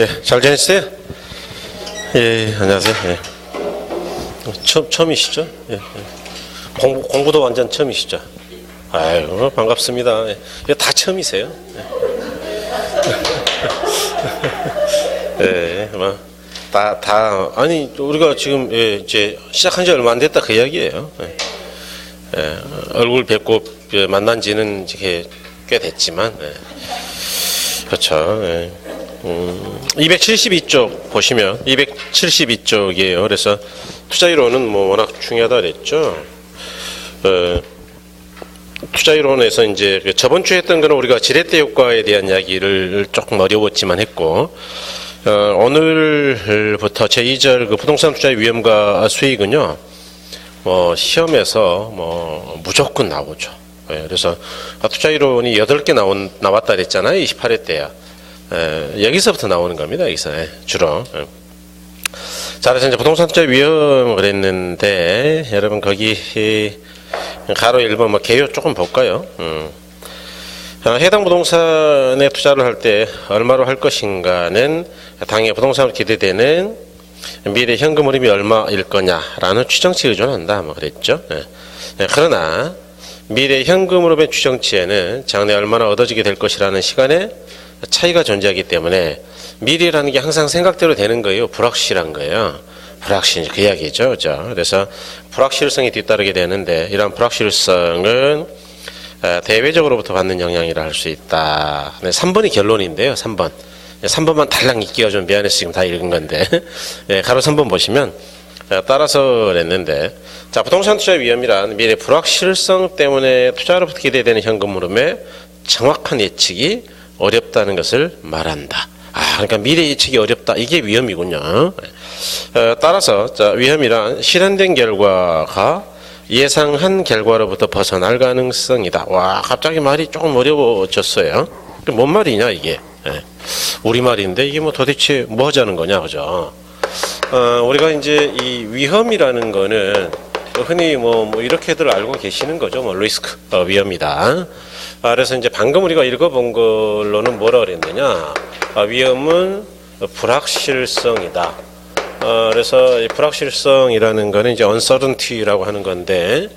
예, 잘 지내셨어요? 예, 안녕하세요. 예. 처음이시죠? 예, 예. 공부도 완전 처음이시죠? 아유, 반갑습니다. 예. 이거 다 처음이세요? 예, 예 아니, 우리가 지금, 예, 이제 시작한 지 얼마 안 됐다 그 이야기예요. 예. 예, 얼굴 뵙고 만난 지는 이게 꽤 됐지만, 예. 그렇죠. 예. 272쪽 보시면 272쪽이에요. 그래서 투자이론은 뭐 워낙 중요하다 그랬죠. 투자이론에서 이제 저번 주에 했던 거는 우리가 지렛대 효과에 대한 이야기를 조금 어려웠지만 했고, 오늘부터 제2절 그 부동산 투자의 위험과 수익은요, 뭐 시험에서 뭐 무조건 나오죠. 그래서 투자이론이 8개 나왔다 그랬잖아요. 28회 때야. 여기서부터 나오는 겁니다. 여기서 주로. 자, 그래서 이제 부동산 투자 위험을 그랬는데, 여러분 거기 가로 1번 뭐 개요 조금 볼까요? 해당 부동산에 투자를 할 때 얼마로 할 것인가는 당해 부동산으로 기대되는 미래 현금 흐름이 얼마일 거냐라는 추정치에 의존한다 뭐 그랬죠. 그러나 미래 현금 흐름의 추정치에는 장래 얼마나 얻어지게 될 것이라는 시간에 차이가 존재하기 때문에 미래라는 게 항상 생각대로 되는 거예요. 불확실한 거예요. 불확실, 그 이야기죠. 그죠? 그래서 불확실성이 뒤따르게 되는데, 이러한 불확실성은 대외적으로부터 받는 영향이라 할 수 있다. 3번이 결론인데요. 3번. 3번만 달랑 읽기가 좀 미안해서 지금 다 읽은 건데, 가로 3번 보시면, 따라서 그랬는데, 자, 부동산 투자 위험이란 미래 불확실성 때문에 투자로부터 기대되는 현금 흐름의 정확한 예측이 어렵다는 것을 말한다. 그러니까 미래 예측이 어렵다. 이게 위험이군요. 따라서 자, 위험이란 실현된 결과가 예상한 결과로부터 벗어날 가능성이다. 와, 갑자기 말이 조금 어려워졌어요. 뭔 말이냐 이게? 우리말인데 이게 뭐 도대체 뭐 하자는 거냐, 그죠? 우리가 이제 이 위험이라는 거는 흔히 뭐 이렇게들 알고 계시는 거죠. 뭐 리스크, 위험이다. 그래서 이제 방금 우리가 읽어본 걸로는 뭐라 그랬느냐? 위험은 불확실성이다. 그래서 이 불확실성이라는 거는 이제 uncertainty라고 하는 건데,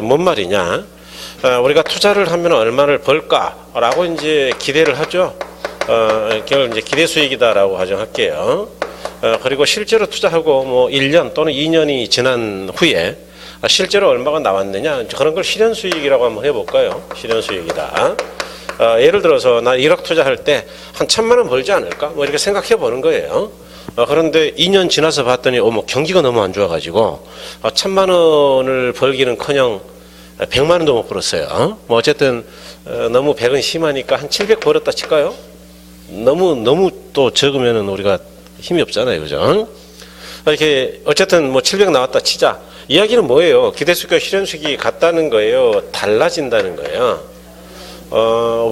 뭔 말이냐? 우리가 투자를 하면 얼마를 벌까라고 이제 기대를 하죠. 그걸 이제 기대 수익이다라고 가정할게요. 그리고 실제로 투자하고 뭐 1년 또는 2년이 지난 후에 실제로 얼마가 나왔느냐, 그런 걸 실현 수익이라고 한번 해볼까요? 실현 수익이다. 예를 들어서 나 1억 투자할 때 한 1,000만 원 벌지 않을까? 뭐 이렇게 생각해 보는 거예요. 그런데 2년 지나서 봤더니 뭐 경기가 너무 안 좋아가지고 1,000만 원을 벌기는커녕 100만 원도 못 벌었어요. 뭐 어쨌든 너무 100은 심하니까 한 700 벌었다 칠까요? 너무 또 적으면은 우리가 힘이 없잖아요, 그죠? 이렇게 어쨌든 뭐 700 나왔다 치자. 이야기는 뭐예요? 기대수익과 실현수익이 같다는 거예요? 달라진다는 거예요?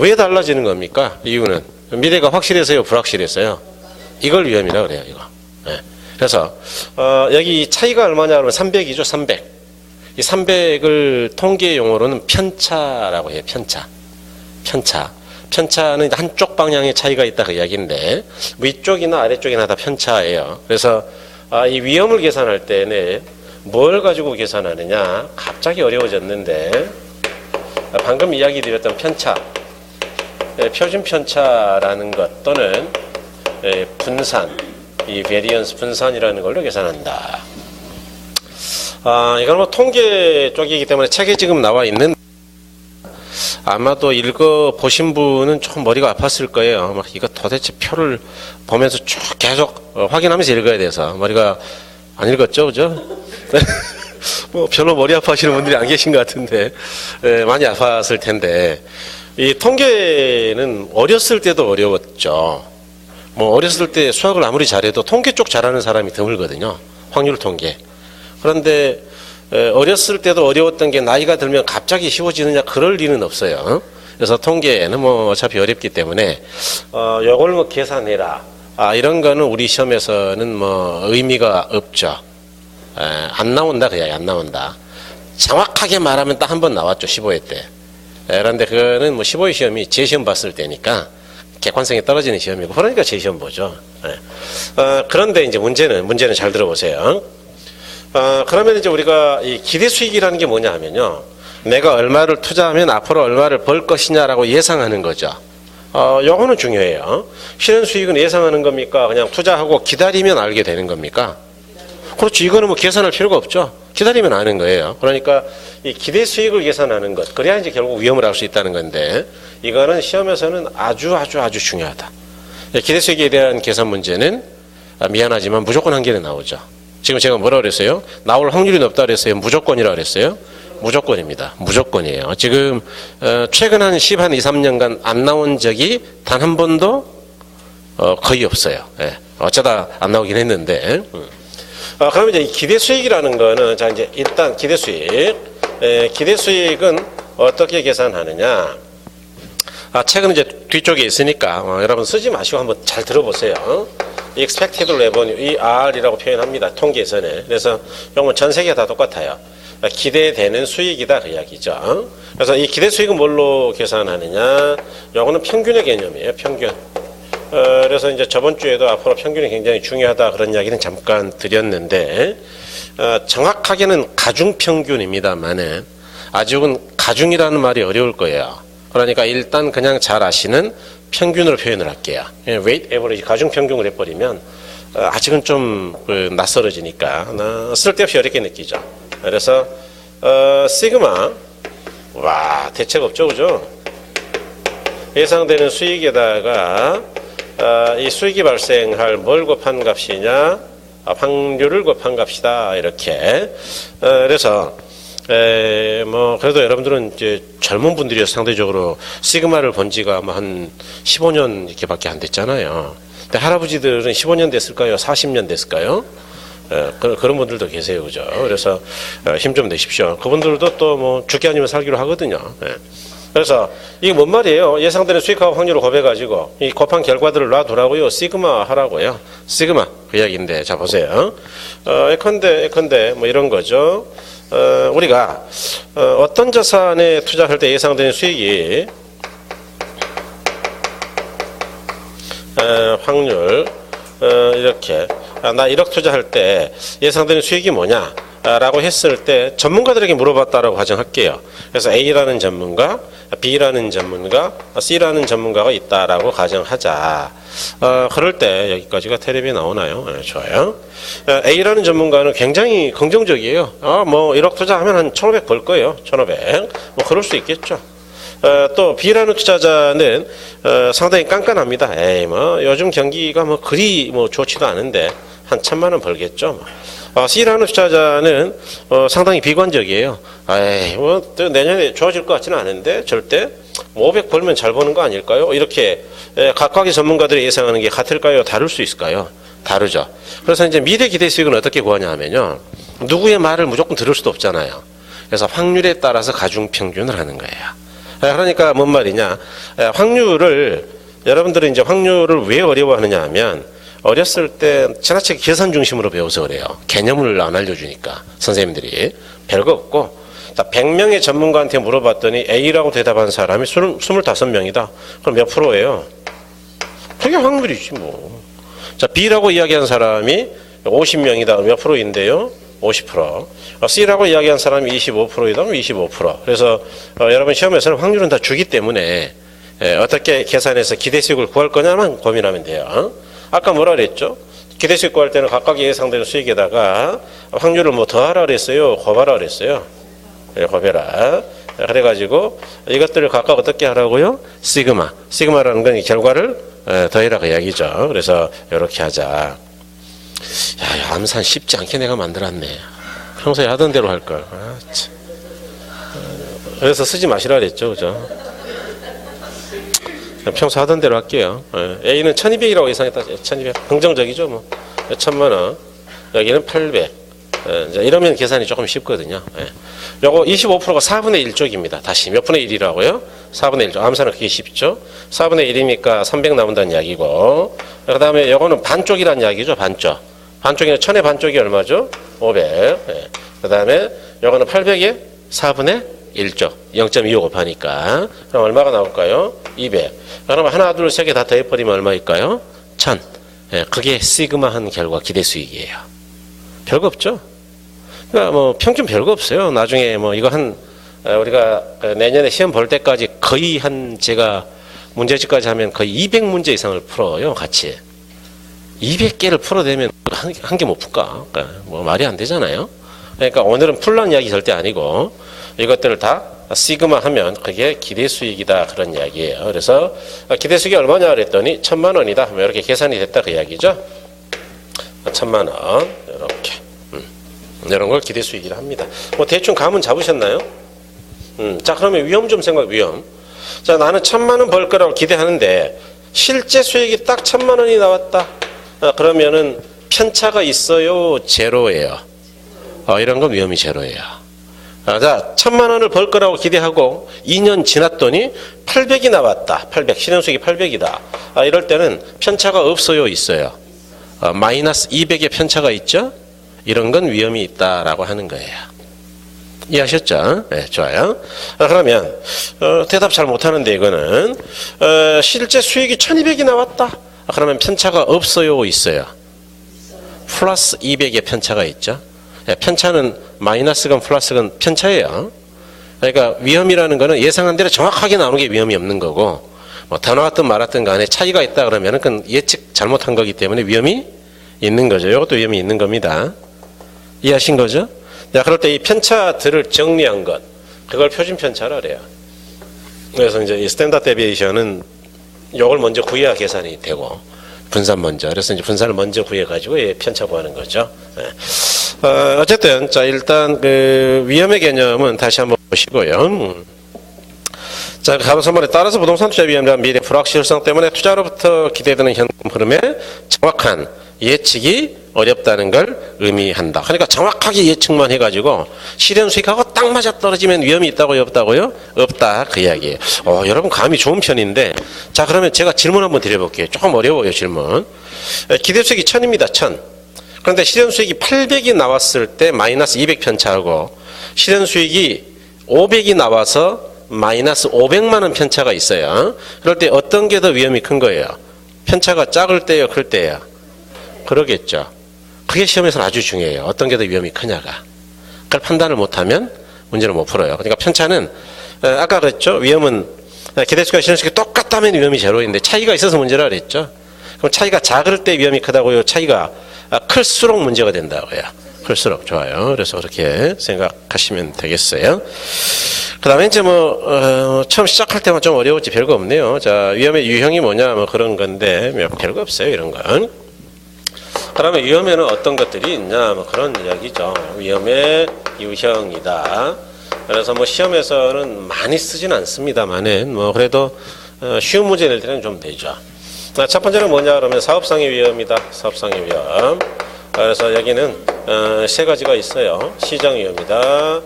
왜 달라지는 겁니까? 이유는 미래가 확실해서요, 불확실해서요? 이걸 위험이라고 그래요, 이거. 그래서 여기 차이가 얼마냐 그러면 300이죠, 300. 이 300을 통계 용어로는 편차라고 해요, 편차. 편차는 한쪽 방향의 차이가 있다 그 이야기인데, 위쪽이나 아래쪽이나 다 편차예요. 그래서 이 위험을 계산할 때는 뭘 가지고 계산하느냐? 갑자기 어려워졌는데, 방금 이야기 드렸던 편차, 표준 편차라는 것 또는 분산, 이 베리언스 분산이라는 걸로 계산한다. 이건 뭐 통계 쪽이기 때문에 책에 지금 나와 있는, 아마도 읽어 보신 분은 조금 머리가 아팠을 거예요. 막 이거 도대체 표를 보면서 쭉 계속 확인하면서 읽어야 돼서 머리가 안 읽었죠, 그죠? 뭐 별로 머리 아파하시는 분들이 안 계신 것 같은데, 많이 아팠을 텐데, 이 통계는 어렸을 때도 어려웠죠. 뭐 어렸을 때 수학을 아무리 잘해도 통계 쪽 잘하는 사람이 드물거든요. 확률 통계. 그런데 어렸을 때도 어려웠던 게 나이가 들면 갑자기 쉬워지느냐, 그럴 리는 없어요. 그래서 통계는 뭐 어차피 어렵기 때문에 요걸 뭐 계산해라, 이런 거는 우리 시험에서는 뭐 의미가 없죠. 안 나온다, 그냥 안 나온다. 정확하게 말하면 딱 한 번 나왔죠, 15회 때. 그런데 그거는 뭐 15회 시험이 제 시험 봤을 때니까 객관성이 떨어지는 시험이고 그러니까 재시험 보죠. 예. 그런데 이제 문제는 잘 들어보세요. 그러면 이제 우리가 이 기대 수익이라는 게 뭐냐 하면요. 내가 얼마를 투자하면 앞으로 얼마를 벌 것이냐라고 예상하는 거죠. 요거는 중요해요. 실현 수익은 예상하는 겁니까? 그냥 투자하고 기다리면 알게 되는 겁니까? 그렇죠. 이거는 뭐 계산할 필요가 없죠. 기다리면 아는 거예요. 그러니까 이 기대 수익을 계산하는 것, 그래야 이제 결국 위험을 알 수 있다는 건데, 이거는 시험에서는 아주 중요하다. 기대 수익에 대한 계산 문제는 미안하지만 무조건 한 개는 나오죠. 지금 제가 뭐라 그랬어요? 나올 확률이 높다 그랬어요? 무조건이라 그랬어요? 무조건입니다. 무조건이에요. 지금 최근 한 2, 3년간 안 나온 적이 단 한 번도 거의 없어요. 예. 어쩌다 안 나오긴 했는데. 그러면 이제 기대 수익이라는 거는, 자, 이제 일단 기대 수익. 기대 수익은 어떻게 계산하느냐. 책은 이제 뒤쪽에 있으니까, 여러분 쓰지 마시고 한번 잘 들어보세요. expected revenue, 이 R이라고 표현합니다. 통계에서는. 그래서 이건 전 세계 다 똑같아요. 기대되는 수익이다, 그 이야기죠. 그래서 이 기대 수익은 뭘로 계산하느냐. 요거는 평균의 개념이에요, 평균. 그래서 이제 저번 주에도 앞으로 평균이 굉장히 중요하다 그런 이야기는 잠깐 드렸는데, 정확하게는 가중평균입니다만은 아직은 가중이라는 말이 어려울 거예요. 그러니까 일단 그냥 잘 아시는 평균으로 표현을 할게요. weight average, 가중평균을 해버리면 아직은 좀 낯설어지니까 쓸데없이 어렵게 느끼죠. 그래서 시그마, 와, 대책 없죠, 그죠? 예상되는 수익에다가 이 수익이 발생할 뭘 곱한 값이냐, 확률을 곱한 값이다, 이렇게. 그래서 뭐 그래도 여러분들은 이제 젊은 분들이어서 상대적으로 시그마를 본 지가 뭐 한 15년 이렇게밖에 안 됐잖아요. 근데 할아버지들은 15년 됐을까요? 40년 됐을까요? 그런 분들도 계세요, 그죠? 그래서 힘 좀 내십시오. 그분들도 또 뭐 죽기 아니면 살기로 하거든요. 그래서 이게 뭔 말이에요? 예상되는 수익하고 확률을 곱해가지고 이 곱한 결과들을 놔두라고요. 시그마 하라고요. 시그마 그 이야기인데, 자 보세요. 예컨대 뭐 이런 거죠. 우리가 어떤 자산에 투자할 때 예상되는 수익이 확률 이렇게 나 1억 투자할 때 예상되는 수익이 뭐냐 라고 했을 때 전문가들에게 물어봤다라고 가정할게요. 그래서 A라는 전문가, B라는 전문가, C라는 전문가가 있다라고 가정하자. 그럴 때 여기까지가 텔레비에 나오나요? 네, 좋아요. A라는 전문가는 굉장히 긍정적이에요. 뭐 1억 투자하면 한 1,500 벌 거예요. 1,500. 뭐 그럴 수 있겠죠. 또 B라는 투자자는 상당히 깐깐합니다. 에이 뭐 요즘 경기가 뭐 그리 뭐 좋지도 않은데 한 1,000만 원 벌겠죠. C라는 투자자는 상당히 비관적이에요. 에이 뭐 내년에 좋아질 것 같지는 않은데 절대 500 벌면 잘 버는 거 아닐까요? 이렇게 각각의 전문가들이 예상하는 게 같을까요? 다를 수 있을까요? 다르죠. 그래서 이제 미래 기대 수익은 어떻게 구하냐 하면요. 누구의 말을 무조건 들을 수도 없잖아요. 그래서 확률에 따라서 가중평균을 하는 거예요. 그러니까 뭔 말이냐. 확률을, 여러분들은 이제 확률을 왜 어려워하느냐 하면 어렸을 때 지나치게 계산 중심으로 배워서 그래요. 개념을 안 알려주니까 선생님들이. 별거 없고, 자, 100명의 전문가한테 물어봤더니 A라고 대답한 사람이 25명이다. 그럼 몇 프로예요? 그게 확률이지 뭐. 자, B라고 이야기한 사람이 50명이다. 몇 프로인데요? 50%. C라고 이야기한 사람이 25%이다. 25%. 그래서 여러분 시험에서는 확률은 다 주기 때문에 어떻게 계산해서 기대수익을 구할 거냐만 고민하면 돼요. 아까 뭐라 그랬죠? 기대수익 구할 때는 각각 예상되는 수익에다가 확률을 뭐 더하라 그랬어요? 곱하라 그랬어요? 곱해라. 그래가지고 이것들을 각각 어떻게 하라고요? 시그마. 시그마라는 건 이 결과를 더해라 그 이야기죠. 그래서 이렇게 하자. 야, 암산 쉽지 않게 내가 만들었네. 평소에 하던 대로 할 걸. 그래서 쓰지 마시라 그랬죠, 그죠? 평소 하던 대로 할게요. A는 1,200이라고 예상했다. 1,200. 긍정적이죠, 뭐. 1,000만 원. 여기는 800. 이러면 계산이 조금 쉽거든요. 요거 25%가 4분의 1쪽입니다. 다시 몇 분의 1이라고요? 4분의 1쪽. 암산은 그게 쉽죠? 4분의 1이니까 300 나온다는 이야기고. 그 다음에 요거는 반쪽이라는 이야기죠, 반쪽. 반쪽이면 1000의 반쪽이 얼마죠? 500. 그 다음에 요거는 800에 4분의 1조. 0.25 곱하니까. 그럼 얼마가 나올까요? 200. 그럼 하나, 둘, 세 개 다 더해버리면 얼마일까요? 1000. 예, 그게 시그마한 결과 기대 수익이에요. 별거 없죠? 그러니까 뭐 평균 별거 없어요. 나중에 뭐 이거 우리가 내년에 시험 볼 때까지 거의 제가 문제집까지 하면 거의 200문제 이상을 풀어요, 같이. 200개를 풀어대면 한 개 못 풀까? 그러니까 뭐 말이 안 되잖아요. 그러니까 오늘은 풀란 이야기 절대 아니고 이것들을 다 시그마 하면 그게 기대 수익이다 그런 이야기예요. 그래서 기대 수익이 얼마냐 그랬더니 1000만 원이다. 뭐 이렇게 계산이 됐다 그 이야기죠. 1000만 원 이렇게 이런 걸 기대 수익이라 합니다. 뭐 대충 감은 잡으셨나요? 자 그러면 위험 좀 위험. 자 나는 1000만 원 벌 거라고 기대하는데 실제 수익이 딱 1000만 원이 나왔다. 그러면은 편차가 있어요, 제로예요. 이런 건 위험이 제로예요. 자, 1000만 원을 벌 거라고 기대하고 2년 지났더니 800이 나왔다. 800, 실현수익이 800이다. 이럴 때는 편차가 없어요, 있어요? 마이너스 200의 편차가 있죠? 이런 건 위험이 있다라고 하는 거예요. 이해하셨죠? 네, 좋아요. 그러면 대답 잘 못하는데 이거는 실제 수익이 1200이 나왔다. 그러면 편차가 없어요, 있어요? 플러스 200의 편차가 있죠? 편차는 마이너스건 플러스건 편차예요. 그러니까 위험이라는 거는 예상한 대로 정확하게 나오는 게 위험이 없는 거고 뭐 더 나왔든 말았든 간에 차이가 있다 그러면은 그건 예측 잘못한 거기 때문에 위험이 있는 거죠. 이것도 위험이 있는 겁니다. 이해하신 거죠? 자, 그럴 때 이 편차들을 정리한 것 그걸 표준 편차라 그래요. 그래서 이제 이 스탠다드 데비에이션은 이걸 먼저 구해야 계산이 되고 분산 먼저. 그래서 이제 분산을 먼저 구해가지고 편차 구하는 거죠. 네. 어쨌든 자 일단 그 위험의 개념은 다시 한번 보시고요. 자 가로선문에 따라서 부동산 투자 위험이란 미래 불확실성 때문에 투자로부터 기대되는 현금 흐름에 정확한 예측이 어렵다는 걸 의미한다. 그러니까 정확하게 예측만 해가지고 실현 수익하고 딱 맞아 떨어지면 위험이 있다고요, 없다고요? 없다 그 이야기예요. 여러분 감이 좋은 편인데 자 그러면 제가 질문 한번 드려볼게요. 조금 어려워요 질문. 기대 수익이 1000입니다. 1000. 그런데 실현 수익이 800이 나왔을 때 마이너스 200 편차하고 실현 수익이 500이 나와서 마이너스 500만 원 편차가 있어요. 그럴 때 어떤 게 더 위험이 큰 거예요? 편차가 작을 때요, 클 때요? 그러겠죠. 그게 시험에서는 아주 중요해요. 어떤 게 더 위험이 크냐가. 그걸 판단을 못하면 문제를 못 풀어요. 그러니까 편차는 아까 그랬죠. 위험은 기대수익과 실현수익이 똑같다면 위험이 제로인데 차이가 있어서 문제라 그랬죠. 그럼 차이가 작을 때 위험이 크다고요? 차이가 클수록 문제가 된다고요. 클수록. 좋아요. 그래서 그렇게 생각하시면 되겠어요. 그 다음에 이제 처음 시작할 때만 좀 어려웠지 별거 없네요. 자, 위험의 유형이 뭐냐, 그런 건데, 별거 없어요, 이런 건. 그러면 위험에는 어떤 것들이 있냐, 그런 이야기죠. 위험의 유형이다. 그래서 시험에서는 많이 쓰진 않습니다만은, 그래도 쉬운 문제 낼 때는 좀 되죠. 첫 번째는 뭐냐 그러면 사업상의 위험이다. 사업상의 위험. 그래서 여기는 세 가지가 있어요. 시장 위험이다.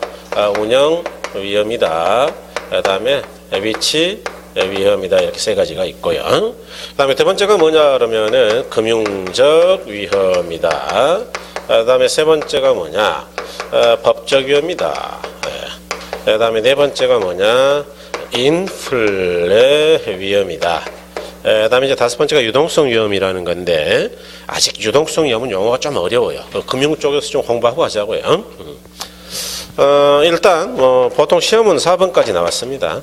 운영 위험이다. 그 다음에 위치 위험이다. 이렇게 세 가지가 있고요. 그 다음에 두 번째가 뭐냐 그러면은 금융적 위험이다. 그 다음에 세 번째가 뭐냐 법적 위험이다. 그 다음에 네 번째가 뭐냐 인플레 위험이다. 그다음에 이제 다섯 번째가 유동성 위험이라는 건데 아직 유동성 위험은 용어가 좀 어려워요. 금융 쪽에서 좀 공부하고 하자고요. 일단 보통 시험은 4번까지 나왔습니다.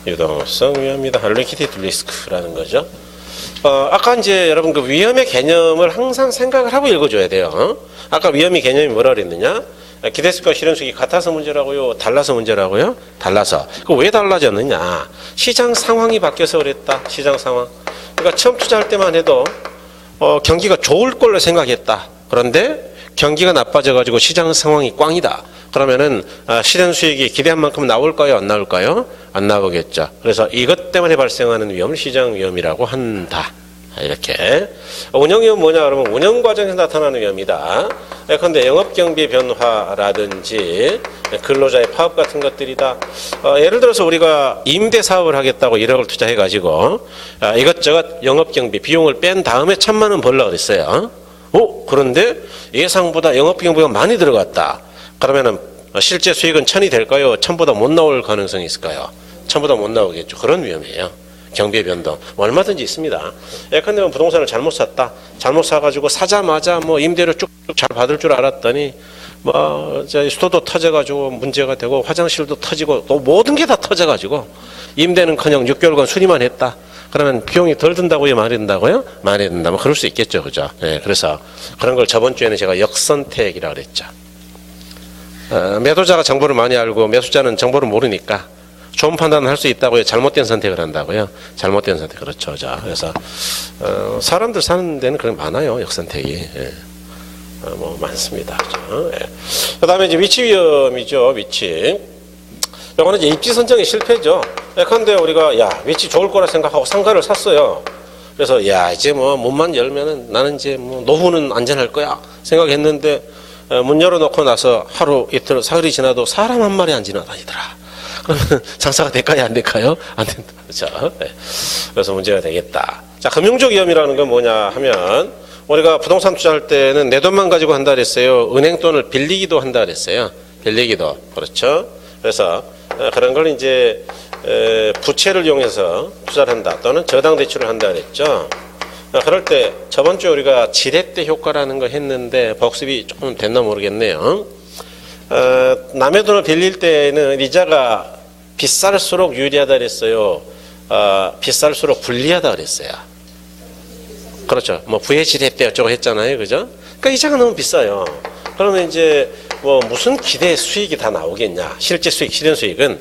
유동성 위험이다. 리퀴디티 리스크라는 거죠. 아까 이제 여러분 그 위험의 개념을 항상 생각을 하고 읽어줘야 돼요. 아까 위험의 개념이 뭐라 그랬느냐? 기대수익과 실현수익이 같아서 문제라고요? 달라서 문제라고요? 달라서. 왜 달라졌느냐? 시장 상황이 바뀌어서 그랬다. 시장 상황. 그러니까 처음 투자할 때만 해도 경기가 좋을 걸로 생각했다. 그런데 경기가 나빠져가지고 시장 상황이 꽝이다. 그러면은 실현수익이 기대한 만큼 나올까요? 안 나올까요? 안 나오겠죠. 그래서 이것 때문에 발생하는 위험을 시장 위험이라고 한다. 이렇게. 운영위험은 뭐냐 그러면 운영 과정에서 나타나는 위험이다. 예컨대 영업경비 변화라든지 근로자의 파업 같은 것들이다. 예를 들어서 우리가 임대사업을 하겠다고 1억을 투자해가지고 이것저것 영업경비 비용을 뺀 다음에 1000만 원 벌려고 그랬어요. 그런데 예상보다 영업경비가 많이 들어갔다. 그러면은 실제 수익은 1000이 될까요? 1000보다 못 나올 가능성이 있을까요? 1000보다 못 나오겠죠. 그런 위험이에요. 경비의 변동 얼마든지 있습니다. 예컨대 부동산을 잘못 샀다. 잘못 사가지고 사자마자 뭐 임대료 쭉쭉 잘 받을 줄 알았더니 뭐 수도도 터져가지고 문제가 되고 화장실도 터지고 또 모든 게 다 터져가지고 임대는커녕 6개월간 수리만 했다. 그러면 비용이 덜 든다고요, 많이 든다고요? 많이 든다. 뭐 그럴 수 있겠죠, 그죠? 네, 그래서 그런 걸 저번 주에는 제가 역선택이라고 그랬죠. 매도자가 정보를 많이 알고 매수자는 정보를 모르니까 좋은 판단을 할 수 있다고요. 잘못된 선택을 한다고요. 잘못된 선택 그렇죠. 자, 그래서 사람들 사는 데는 그런 많아요. 역선택이 예. 뭐 많습니다. 그렇죠? 예. 그다음에 이제 위치 위험이죠. 위치. 이거는 이제 입지 선정의 실패죠. 예컨대 우리가 야 위치 좋을 거라 생각하고 상가를 샀어요. 그래서 야 이제 뭐 문만 열면은 나는 이제 뭐 노후는 안전할 거야 생각했는데 문 열어놓고 나서 하루 이틀 사흘이 지나도 사람 한 마리 안 지나다니더라. 그러면 장사가 될까요? 안 될까요? 안 된다. 그렇죠? 네. 그래서 문제가 되겠다. 자, 금융적 위험이라는 건 뭐냐 하면 우리가 부동산 투자할 때는 내 돈만 가지고 한다 그랬어요. 은행 돈을 빌리기도 한다 그랬어요. 빌리기도. 그렇죠? 그래서 그런 걸 이제 부채를 이용해서 투자를 한다 또는 저당 대출을 한다 그랬죠. 그럴 때 저번 주에 우리가 지렛대 효과라는 거 했는데 복습이 조금 됐나 모르겠네요. 남의 돈을 빌릴 때는 이자가 비쌀수록 유리하다 그랬어요. 비쌀수록 불리하다 그랬어요. 그렇죠. 뭐 부의 지렛대 어쩌고 했잖아요. 그죠? 그러니까 이자가 너무 비싸요. 그러면 이제 뭐 무슨 기대 수익이 다 나오겠냐. 실제 수익, 실현 수익은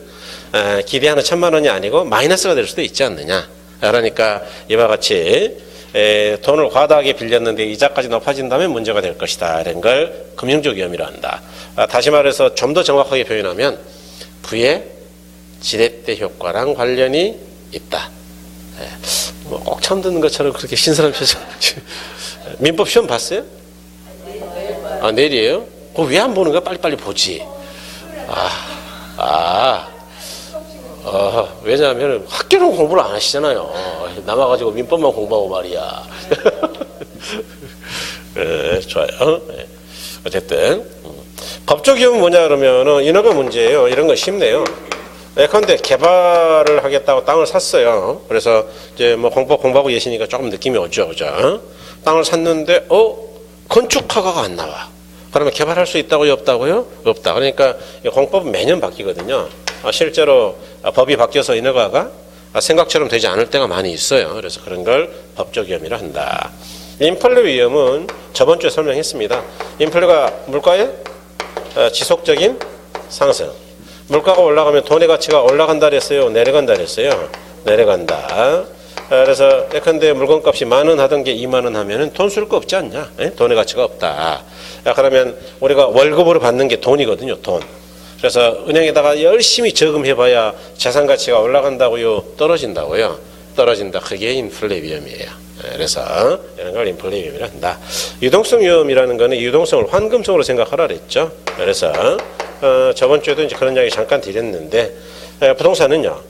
기대하는 1000만 원이 아니고 마이너스가 될 수도 있지 않느냐. 그러니까 이와 같이 돈을 과다하게 빌렸는데 이자까지 높아진다면 문제가 될 것이다. 이런 걸 금융적 위험이라 한다. 다시 말해서 좀 더 정확하게 표현하면 부의 지렛대 효과랑 관련이 있다. 뭐 꼭 처음 듣는 것처럼 그렇게 신선한 표정. 민법 시험 봤어요? 아, 내일이에요? 그거 왜 안 보는 거야? 빨리빨리 보지. 왜냐하면 학교는 공부를 안 하시잖아요. 남아가지고 민법만 공부하고 말이야. 좋아요. 어쨌든 법적 위험은 뭐냐 그러면은 인허가 문제예요. 이런 건 쉽네요. 예컨대 개발을 하겠다고 땅을 샀어요. 그래서 이제 뭐 공부하고 계시니까 조금 느낌이 오죠, 그죠? 땅을 샀는데 건축 허가가 안 나와. 그러면 개발할 수 있다고요, 없다고요? 없다. 그러니까 공법은 매년 바뀌거든요. 실제로 법이 바뀌어서 인허가가 생각처럼 되지 않을 때가 많이 있어요. 그래서 그런 걸 법적 위험이라 한다. 인플레 위험은 저번 주에 설명했습니다. 인플레가 물가의 지속적인 상승. 물가가 올라가면 돈의 가치가 올라간다 그랬어요? 내려간다 그랬어요? 내려간다. 그래서 예컨대 물건값이 10,000원 하던 게 20,000원 하면은 돈 쓸 거 없지 않냐? 돈의 가치가 없다. 그러면 우리가 월급으로 받는 게 돈이거든요, 돈. 그래서 은행에다가 열심히 저금해봐야 자산 가치가 올라간다고요? 떨어진다고요? 떨어진다. 그게 인플레 위험이에요. 그래서 이런 걸 인플레 위험이라 한다. 유동성 위험이라는 거는 유동성을 환금성으로 생각하라 그랬죠. 그래서 저번 주에도 이제 그런 이야기 잠깐 드렸는데 부동산은요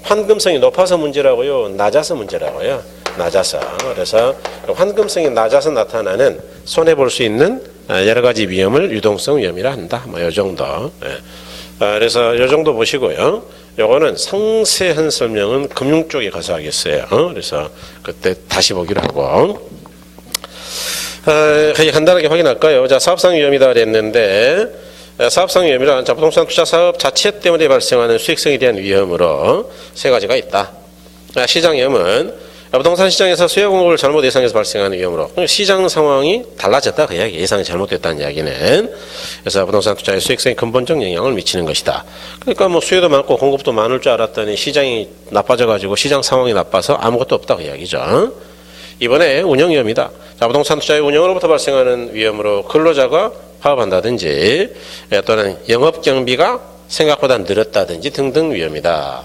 환금성이 높아서 문제라고요, 낮아서 문제라고요. 낮아서. 그래서 환금성이 낮아서 나타나는 손해 볼 수 있는 여러 가지 위험을 유동성 위험이라 한다. 뭐 요 정도. 그래서 요 정도 보시고요. 요거는 상세한 설명은 금융 쪽에 가서 하겠어요. 그래서 그때 다시 보기로 하고. 간단하게 확인할까요? 자, 사업상 위험이다 그랬는데 사업상 위험이란 부동산 투자 사업 자체 때문에 발생하는 수익성에 대한 위험으로 세 가지가 있다. 시장 위험은 부동산 시장에서 수요 공급을 잘못 예상해서 발생하는 위험으로 시장 상황이 달라졌다 그 이야기. 예상이 잘못됐다는 이야기는. 그래서 부동산 투자의 수익성에 근본적 영향을 미치는 것이다. 그러니까 뭐 수요도 많고 공급도 많을 줄 알았더니 시장이 나빠져가지고 시장 상황이 나빠서 아무것도 없다 그 이야기죠. 이번에 운영 위험이다. 자, 부동산 투자의 운영으로부터 발생하는 위험으로 근로자가 파업한다든지 또는 영업 경비가 생각보다 늘었다든지 등등 위험이다.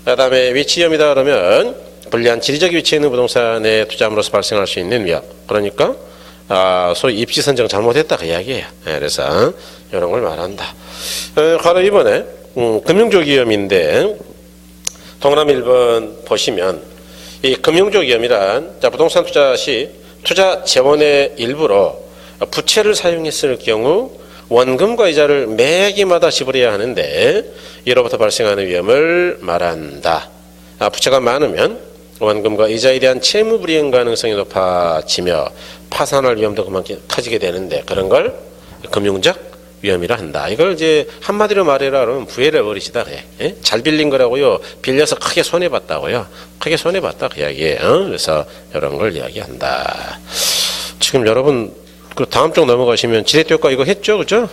그다음에 위치 위험이다 그러면 불리한 지리적 위치에 있는 부동산에 투자함으로써 발생할 수 있는 위험. 그러니까 소위 입지 선정 잘못했다 그 이야기예요. 그래서 이런 걸 말한다. 바로 이번에 금융적 위험인데 동그라미 1번 보시면 이 금융적 위험이란 부동산 투자 시 투자 재원의 일부로 부채를 사용했을 경우 원금과 이자를 매기마다 지불해야 하는데 이로부터 발생하는 위험을 말한다. 부채가 많으면 원금과 이자에 대한 채무 불이행 가능성이 높아지며 파산할 위험도 그만큼 커지게 되는데 그런 걸 금융적 위험이라 한다. 이걸 이제 한마디로 말해라 그러면 부해를 버리시다. 예? 잘 빌린 거라고요. 빌려서 크게 손해봤다고요. 크게 손해봤다 그 이야기예요. 그래서 이런 걸 이야기한다. 지금 여러분 그 다음 쪽 넘어가시면 지대교과 이거 했죠, 그죠?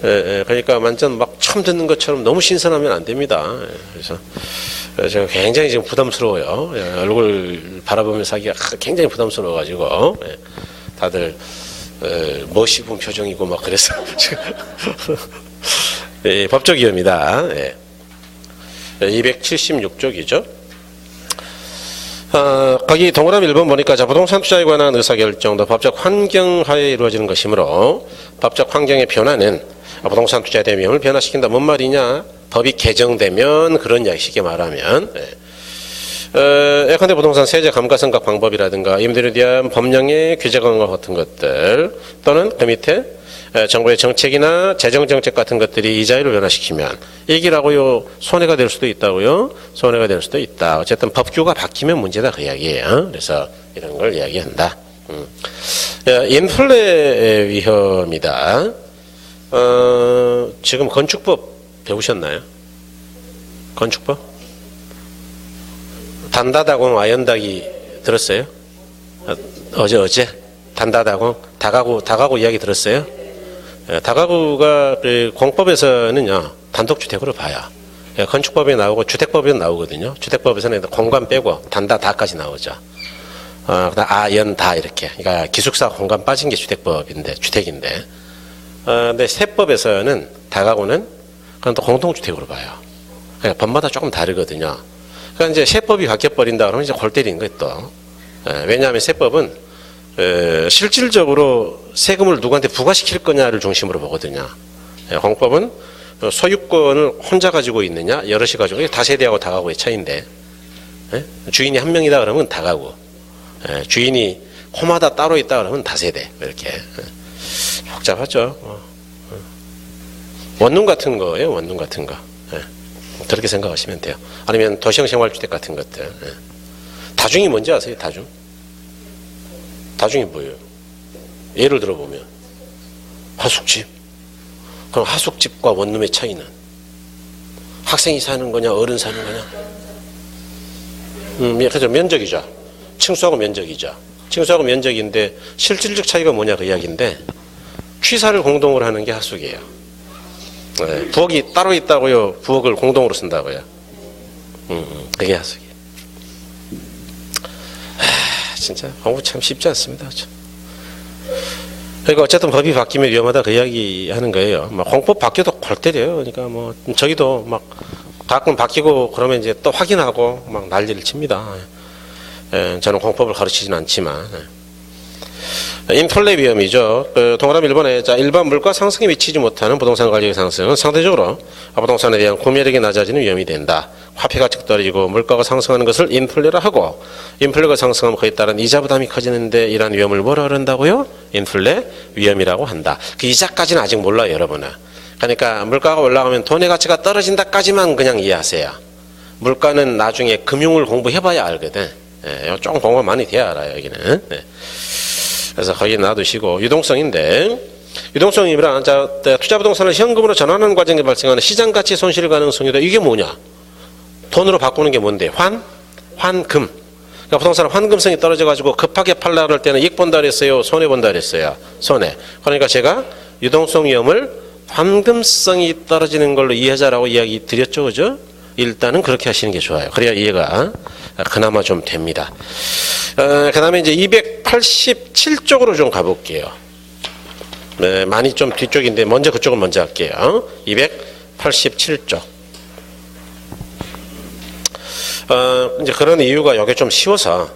예, 그러니까 완전 막 처음 듣는 것처럼 너무 신선하면 안 됩니다. 예, 그래서 제가 굉장히 지금 부담스러워요. 예, 얼굴 바라보면서 하기가 굉장히 부담스러워가지고 예, 다들 멋있은 표정이고 막 그래서 예, 법적 위험이다. 예. 276쪽이죠. 거기 동그라미 1번 보니까 부동산 투자에 관한 의사결정도 법적 환경하에 이루어지는 것이므로 법적 환경의 변화는 부동산 투자에 대한 위험을 변화시킨다. 뭔 말이냐? 법이 개정되면 그런 이야기 쉽게 말하면 예컨대 부동산 세제 감가상각 방법이라든가 임대료에 대한 법령의 규제 강화 같은 것들 또는 그 밑에 정부의 정책이나 재정정책 같은 것들이 이자율을 변화시키면 이기라고요 손해가 될 수도 있다고요. 손해가 될 수도 있다. 어쨌든 법규가 바뀌면 문제다 그 이야기예요. 그래서 이런 걸 이야기한다. 인플레 위험이다. 지금 건축법 배우셨나요? 건축법? 단다다공 아연다기 들었어요? 어제 단다다공 다가구 이야기 들었어요? 다가구가 그 공법에서는요 단독주택으로 봐요. 건축법에 나오고 주택법에도 나오거든요. 주택법에서는 공간 빼고 단다다까지 나오죠. 그다음 아연다 이렇게. 그러니까 기숙사 공간 빠진 게 주택법인데 주택인데. 근데 세법에서는 다가구는 그건 또 공동주택으로 봐요. 그러니까 법마다 조금 다르거든요. 그러니까 이제 세법이 바뀌어버린다 그러면 이제 골 때리는 거예요 또. 왜냐하면 세법은 실질적으로 세금을 누구한테 부과시킬 거냐를 중심으로 보거든요. 공법은 소유권을 혼자 가지고 있느냐 여럿이 가지고 다세대하고 다가구의 차이인데 주인이 한 명이다 그러면 다가구, 주인이 호마다 따로 있다 그러면 다세대 이렇게. 복잡하죠. 원룸 같은 거예요. 원룸 같은 거. 그렇게 생각하시면 돼요. 아니면 도시형 생활주택 같은 것들. 다중이 뭔지 아세요? 다중? 다중이 뭐예요? 예를 들어보면 하숙집. 그럼 하숙집과 원룸의 차이는 학생이 사는 거냐 어른 사는 거냐? 그래서 면적이죠. 층수하고 면적이죠. 층수하고 면적인데 실질적 차이가 뭐냐 그 이야기인데 취사를 공동으로 하는 게 하숙이에요. 부엌이 따로 있다고요? 부엌을 공동으로 쓴다고요? 그게 하숙이에요. 진짜 공부 참 쉽지 않습니다. 그렇죠? 그러니까 어쨌든 법이 바뀌면 위험하다 그 이야기 하는 거예요. 막 공법 바뀌어도 골 때려요. 그러니까 뭐 저기도 막 가끔 바뀌고 그러면 이제 또 확인하고 막 난리를 칩니다. 저는 공법을 가르치지는 않지만. 인플레 위험이죠. 동그라미 1번에 일반 물가 상승에 미치지 못하는 부동산 가격의 상승은 상대적으로 부동산에 대한 구매력이 낮아지는 위험이 된다. 화폐 가치가 떨어지고 물가가 상승하는 것을 인플레라 하고 인플레가 상승하면 그에 따른 이자 부담이 커지는데 이러한 위험을 뭐라 그런다고요? 인플레 위험이라고 한다. 그 이자까지는 아직 몰라요 여러분은. 그러니까 물가가 올라가면 돈의 가치가 떨어진다까지만 그냥 이해하세요. 물가는 나중에 금융을 공부해봐야 알거든. 조금 공부가 많이 돼야 알아요 여기는. 그래서 거기 놔두시고 유동성인데 유동성이란 투자 부동산을 현금으로 전환하는 과정에 발생하는 시장가치 손실 가능성이다. 이게 뭐냐? 돈으로 바꾸는 게 뭔데? 환금. 그러니까 부동산은 환금성이 떨어져가지고 급하게 팔라 그럴 때는 이익 본다 그랬어요? 손해 본다 그랬어요? 손해. 그러니까 제가 유동성 위험을 환금성이 떨어지는 걸로 이해하자라고 이야기 드렸죠. 그죠? 일단은 그렇게 하시는 게 좋아요. 그래야 이해가 그나마 좀 됩니다. 그 다음에 이제 287쪽으로 좀 가볼게요. 많이 좀 뒤쪽인데 먼저 그쪽을 먼저 할게요. 287쪽. 이제 그런 이유가 여기 좀 쉬워서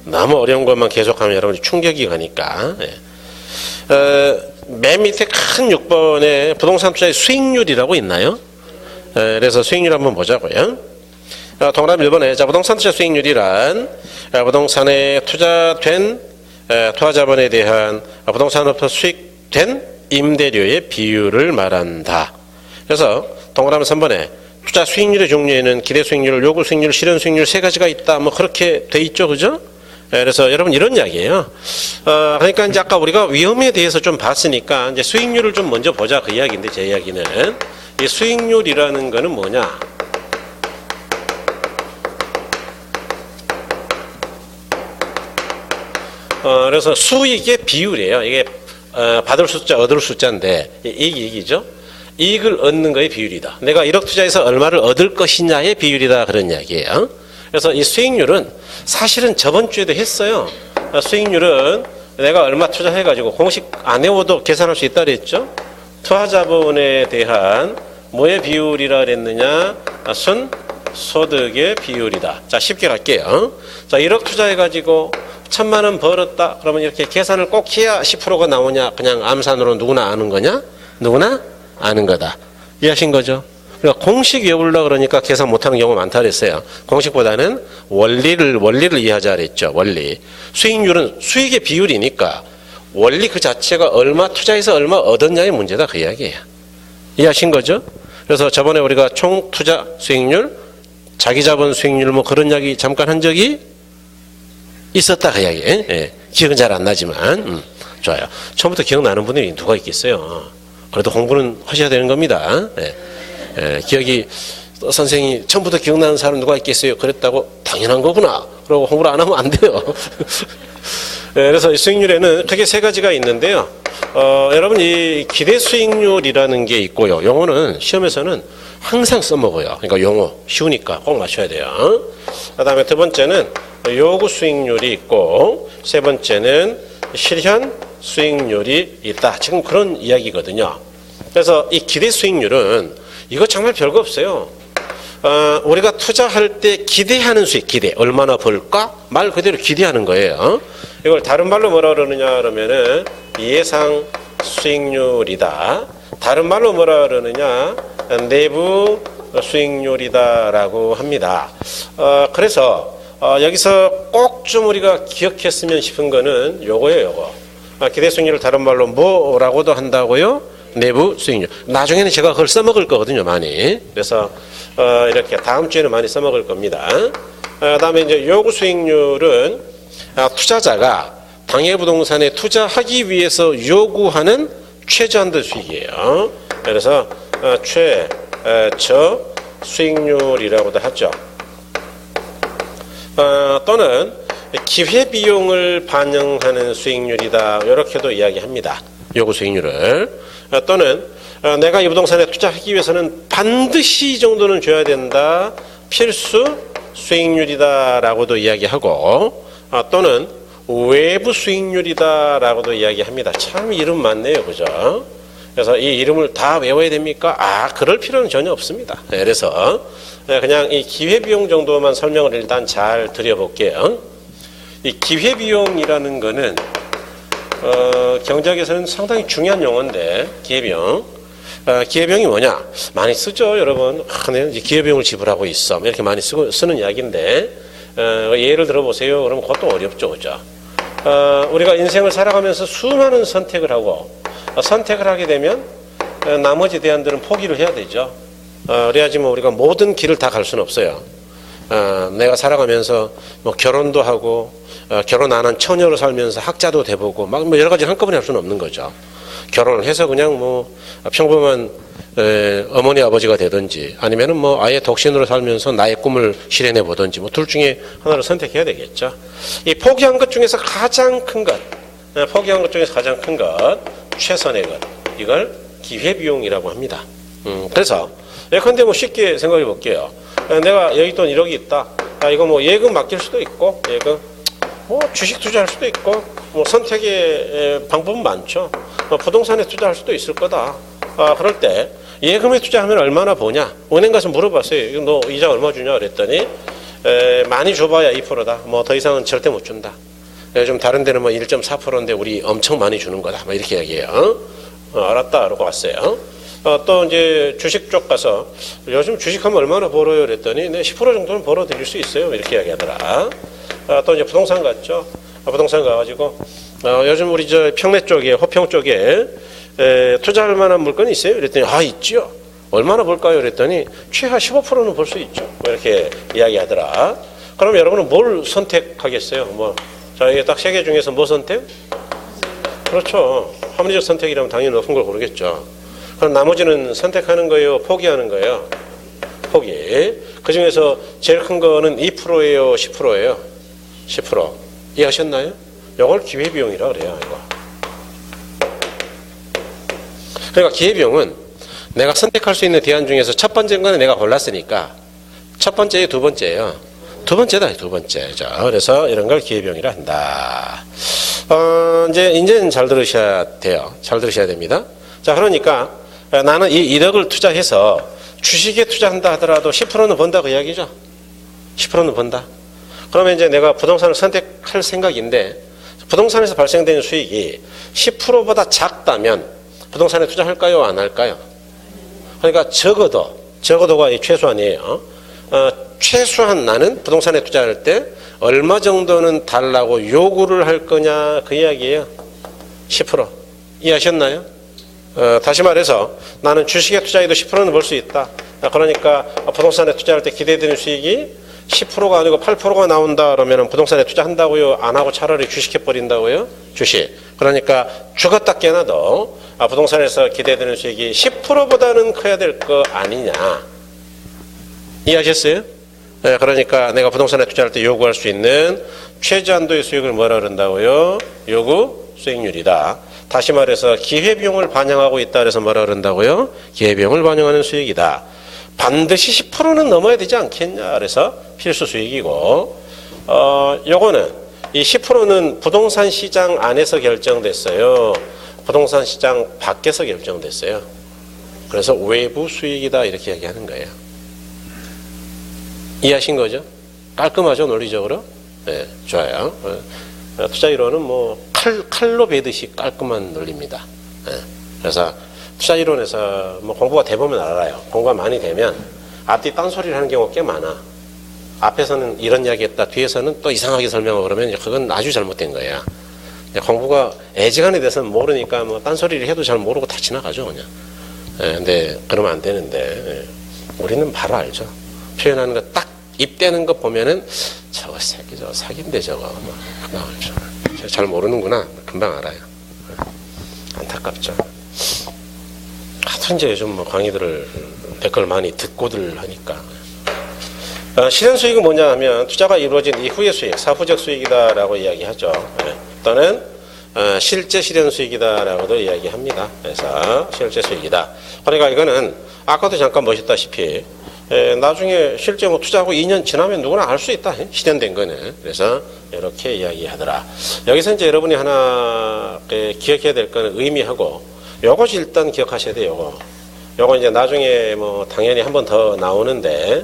너무 어려운 것만 계속하면 여러분이 충격이 가니까. 맨 밑에 큰 6번에 부동산 투자의 수익률이라고 있나요? 그래서 수익률 한번 보자고요. 동그라미 1번에 부동산 투자 수익률이란 부동산에 투자된 투자 자본에 대한 부동산으로부터 수익된 임대료의 비율을 말한다. 그래서 동그라미 3번에 투자 수익률의 종류에는 기대 수익률, 요구 수익률, 실현 수익률 세 가지가 있다. 뭐 그렇게 돼 있죠, 그죠? 그래서 여러분 이런 이야기예요. 그러니까 이제 아까 우리가 위험에 대해서 좀 봤으니까 이제 수익률을 좀 먼저 보자 그 이야기인데 제 이야기는 이 수익률이라는 거는 뭐냐? 그래서 수익의 비율이에요. 이게 받을 숫자, 얻을 숫자인데 이익이죠. 이익을 얻는 거의 비율이다. 내가 1억 투자해서 얼마를 얻을 것이냐의 비율이다 그런 이야기예요. 그래서 이 수익률은 사실은 저번 주에도 했어요. 수익률은 내가 얼마 투자해가지고 공식 안 외워도 계산할 수 있다 그랬죠. 투하자본에 대한 뭐의 비율이라 그랬느냐? 순소득의 비율이다. 자, 쉽게 갈게요. 자, 1억 투자해가지고 1,000만 원 벌었다. 그러면 이렇게 계산을 꼭 해야 10%가 나오냐? 그냥 암산으로 누구나 아는 거냐? 누구나 아는 거다. 이해하신 거죠? 그러니까 공식 외우려고 그러니까 계산 못하는 경우가 많다 그랬어요. 공식보다는 원리를 이해하자 그랬죠. 원리. 수익률은 수익의 비율이니까 원리 그 자체가 얼마 투자해서 얼마 얻었냐의 문제다 그 이야기예요. 이해하신 거죠? 그래서 저번에 우리가 총 투자 수익률, 자기 자본 수익률 뭐 그런 이야기 잠깐 한 적이 있었다 그 이야기. 예. 기억은 잘 안 나지만 좋아요. 처음부터 기억나는 분들이 누가 있겠어요. 그래도 공부는 하셔야 되는 겁니다. 예. 기억이 선생이 처음부터 기억나는 사람 누가 있겠어요? 그랬다고 당연한 거구나. 그러고 공부를 안 하면 안 돼요. 그래서 이 수익률에는 크게 세 가지가 있는데요. 여러분 이 기대 수익률이라는 게 있고요. 용어는 시험에서는 항상 써먹어요. 그러니까 용어 쉬우니까 꼭 맞춰야 돼요. 그다음에 두 번째는 요구 수익률이 있고 세 번째는 실현 수익률이 있다. 지금 그런 이야기거든요. 그래서 이 기대 수익률은 이거 정말 별거 없어요. 우리가 투자할 때 기대하는 수익, 기대 얼마나 벌까? 말 그대로 기대하는 거예요. 이걸 다른 말로 뭐라 그러느냐 그러면은 예상 수익률이다. 다른 말로 뭐라 그러느냐 내부 수익률이다라고 합니다. 그래서 여기서 꼭 좀 우리가 기억했으면 싶은 거는 요거예요. 요거. 기대 수익률을 다른 말로 뭐라고도 한다고요? 내부 수익률. 나중에는 제가 그걸 써먹을 거거든요, 많이. 그래서 이렇게 다음 주에는 많이 써먹을 겁니다. 그다음에 이제 요구 수익률은 투자자가 당해부동산에 투자하기 위해서 요구하는 최저한도 수익이에요. 그래서 최저 수익률이라고도 하죠. 또는 기회비용을 반영하는 수익률이다. 이렇게도 이야기합니다. 요구 수익률을. 또는 내가 이 부동산에 투자하기 위해서는 반드시 이 정도는 줘야 된다. 필수 수익률이다라고도 이야기하고 또는 외부 수익률이다라고도 이야기합니다. 참 이름 많네요. 그죠? 그래서 이 이름을 다 외워야 됩니까? 그럴 필요는 전혀 없습니다. 그래서 그냥 이 기회비용 정도만 설명을 일단 잘 드려볼게요. 이 기회비용이라는 거는 경제학에서는 상당히 중요한 용어인데 기회비용. 기회비용이 뭐냐? 많이 쓰죠, 여러분. 내가 기회비용을 지불하고 있어. 이렇게 많이 쓰는 이야기인데 예를 들어보세요. 그러면 그것도 어렵죠, 그죠? 우리가 인생을 살아가면서 수많은 선택을 하고 선택을 하게 되면 나머지 대안들은 포기를 해야 되죠. 그래야지 뭐 우리가 모든 길을 다 갈 수는 없어요. 내가 살아가면서 뭐 결혼도 하고 결혼 안 한 처녀로 살면서 학자도 돼보고 막 뭐 여러 가지 한꺼번에 할 수는 없는 거죠. 결혼을 해서 그냥 뭐 평범한 어머니 아버지가 되든지 아니면은 뭐 아예 독신으로 살면서 나의 꿈을 실현해 보든지 뭐 둘 중에 하나를 선택해야 되겠죠. 이 포기한 것 중에서 가장 큰 것, 포기한 것 중에서 가장 큰 것, 최선의 것, 이걸 기회비용이라고 합니다. 그래서 예컨대 뭐 쉽게 생각해 볼게요. 내가 여기 돈 1억이 있다. 이거 뭐 예금 맡길 수도 있고, 예금 뭐 주식 투자할 수도 있고, 뭐 선택의 방법은 많죠. 부동산에 투자할 수도 있을 거다. 그럴 때 예금에 투자하면 얼마나 버냐? 은행 가서 물어봤어요. 너 이자 얼마 주냐? 그랬더니 많이 줘봐야 2%다. 뭐 더 이상은 절대 못 준다. 좀 다른 데는 뭐 1.4%인데 우리 엄청 많이 주는 거다. 뭐 이렇게 얘기해요. 알았다. 그러고 왔어요. 또 이제 주식 쪽 가서 요즘 주식하면 얼마나 벌어요? 그랬더니 네, 10% 정도는 벌어 드릴 수 있어요. 이렇게 이야기하더라. 또 이제 부동산 갔죠. 부동산 가가지고 요즘 우리 저 평내 쪽에 호평 쪽에 투자할 만한 물건이 있어요? 그랬더니 있죠. 얼마나 볼까요? 그랬더니 최하 15%는 볼 수 있죠. 뭐 이렇게 이야기하더라. 그럼 여러분은 뭘 선택하겠어요? 자, 이게 딱 세 개 중에서 뭐 선택? 그렇죠. 합리적 선택이라면 당연히 높은 걸 고르겠죠. 그럼 나머지는 선택하는 거예요? 포기하는 거예요? 포기. 그 중에서 제일 큰 거는 2%예요? 10%예요? 10%. 이해하셨나요? 이걸 기회비용이라 그래요. 이거. 그러니까 기회비용은 내가 선택할 수 있는 대안 중에서 첫 번째 거는 내가 골랐으니까 첫 번째예요? 두 번째예요? 두 번째다. 두 번째. 자, 그래서 이런 걸 기회비용이라 한다. 이제는 잘 들으셔야 돼요. 잘 들으셔야 됩니다. 자, 그러니까 나는 이 1억을 투자해서 주식에 투자한다 하더라도 10%는 번다 그 이야기죠. 10%는 번다. 그러면 이제 내가 부동산을 선택할 생각인데 부동산에서 발생되는 수익이 10%보다 작다면 부동산에 투자할까요? 안 할까요? 그러니까 적어도가 이 최소한이에요. 최소한 나는 부동산에 투자할 때 얼마 정도는 달라고 요구를 할 거냐 그 이야기예요. 10%. 이해하셨나요? 다시 말해서 나는 주식에 투자해도 10%는 벌 수 있다. 그러니까 부동산에 투자할 때 기대되는 수익이 10%가 아니고 8%가 나온다 그러면 부동산에 투자한다고요? 안 하고 차라리 주식해 버린다고요? 주식. 그러니까 죽었다 깨나도 부동산에서 기대되는 수익이 10%보다는 커야 될 거 아니냐. 이해하셨어요? 네, 그러니까 내가 부동산에 투자할 때 요구할 수 있는 최저한도의 수익을 뭐라 그런다고요? 요구 수익률이다. 다시 말해서 기회비용을 반영하고 있다 그래서 뭐라 그런다고요? 기회비용을 반영하는 수익이다. 반드시 10%는 넘어야 되지 않겠냐 그래서 필수 수익이고 요거는 이 10%는 부동산 시장 안에서 결정됐어요. 부동산 시장 밖에서 결정됐어요. 그래서 외부 수익이다 이렇게 얘기하는 거예요. 이해하신 거죠? 깔끔하죠? 논리적으로? 네, 좋아요. 투자 이론은 칼로 베듯이 깔끔한 논리입니다. 네, 그래서 투자 이론에서 공부가 돼보면 알아요. 공부가 많이 되면 앞뒤 딴소리를 하는 경우가 꽤 많아. 앞에서는 이런 이야기 했다. 뒤에서는 또 이상하게 설명하고 그러면 그건 아주 잘못된 거야. 공부가 애지간히 돼서는 모르니까 딴소리를 해도 잘 모르고 다 지나가죠, 그냥. 근데 그러면 안 되는데, 우리는 바로 알죠. 표현하는 거 딱 입대는 거 보면은 저거 새끼 저거 사기인데 저거 금방 알죠. 잘 모르는구나. 금방 알아요. 안타깝죠. 하여튼 이제 요즘 강의들을 댓글 많이 듣고들 하니까. 실현 수익은 뭐냐 하면 투자가 이루어진 이후의 수익, 사후적 수익이다라고 이야기하죠. 또는 실제 실현 수익이다라고도 이야기합니다. 그래서 실제 수익이다. 그러니까 이거는 아까도 잠깐 보셨다시피 나중에 실제 투자하고 2년 지나면 누구나 알 수 있다. 실현된 거는. 그래서 이렇게 이야기하더라. 여기서 이제 여러분이 하나 기억해야 될 거는 의미하고 요거 일단 기억하셔야 돼요. 요거 이제 나중에 당연히 한 번 더 나오는데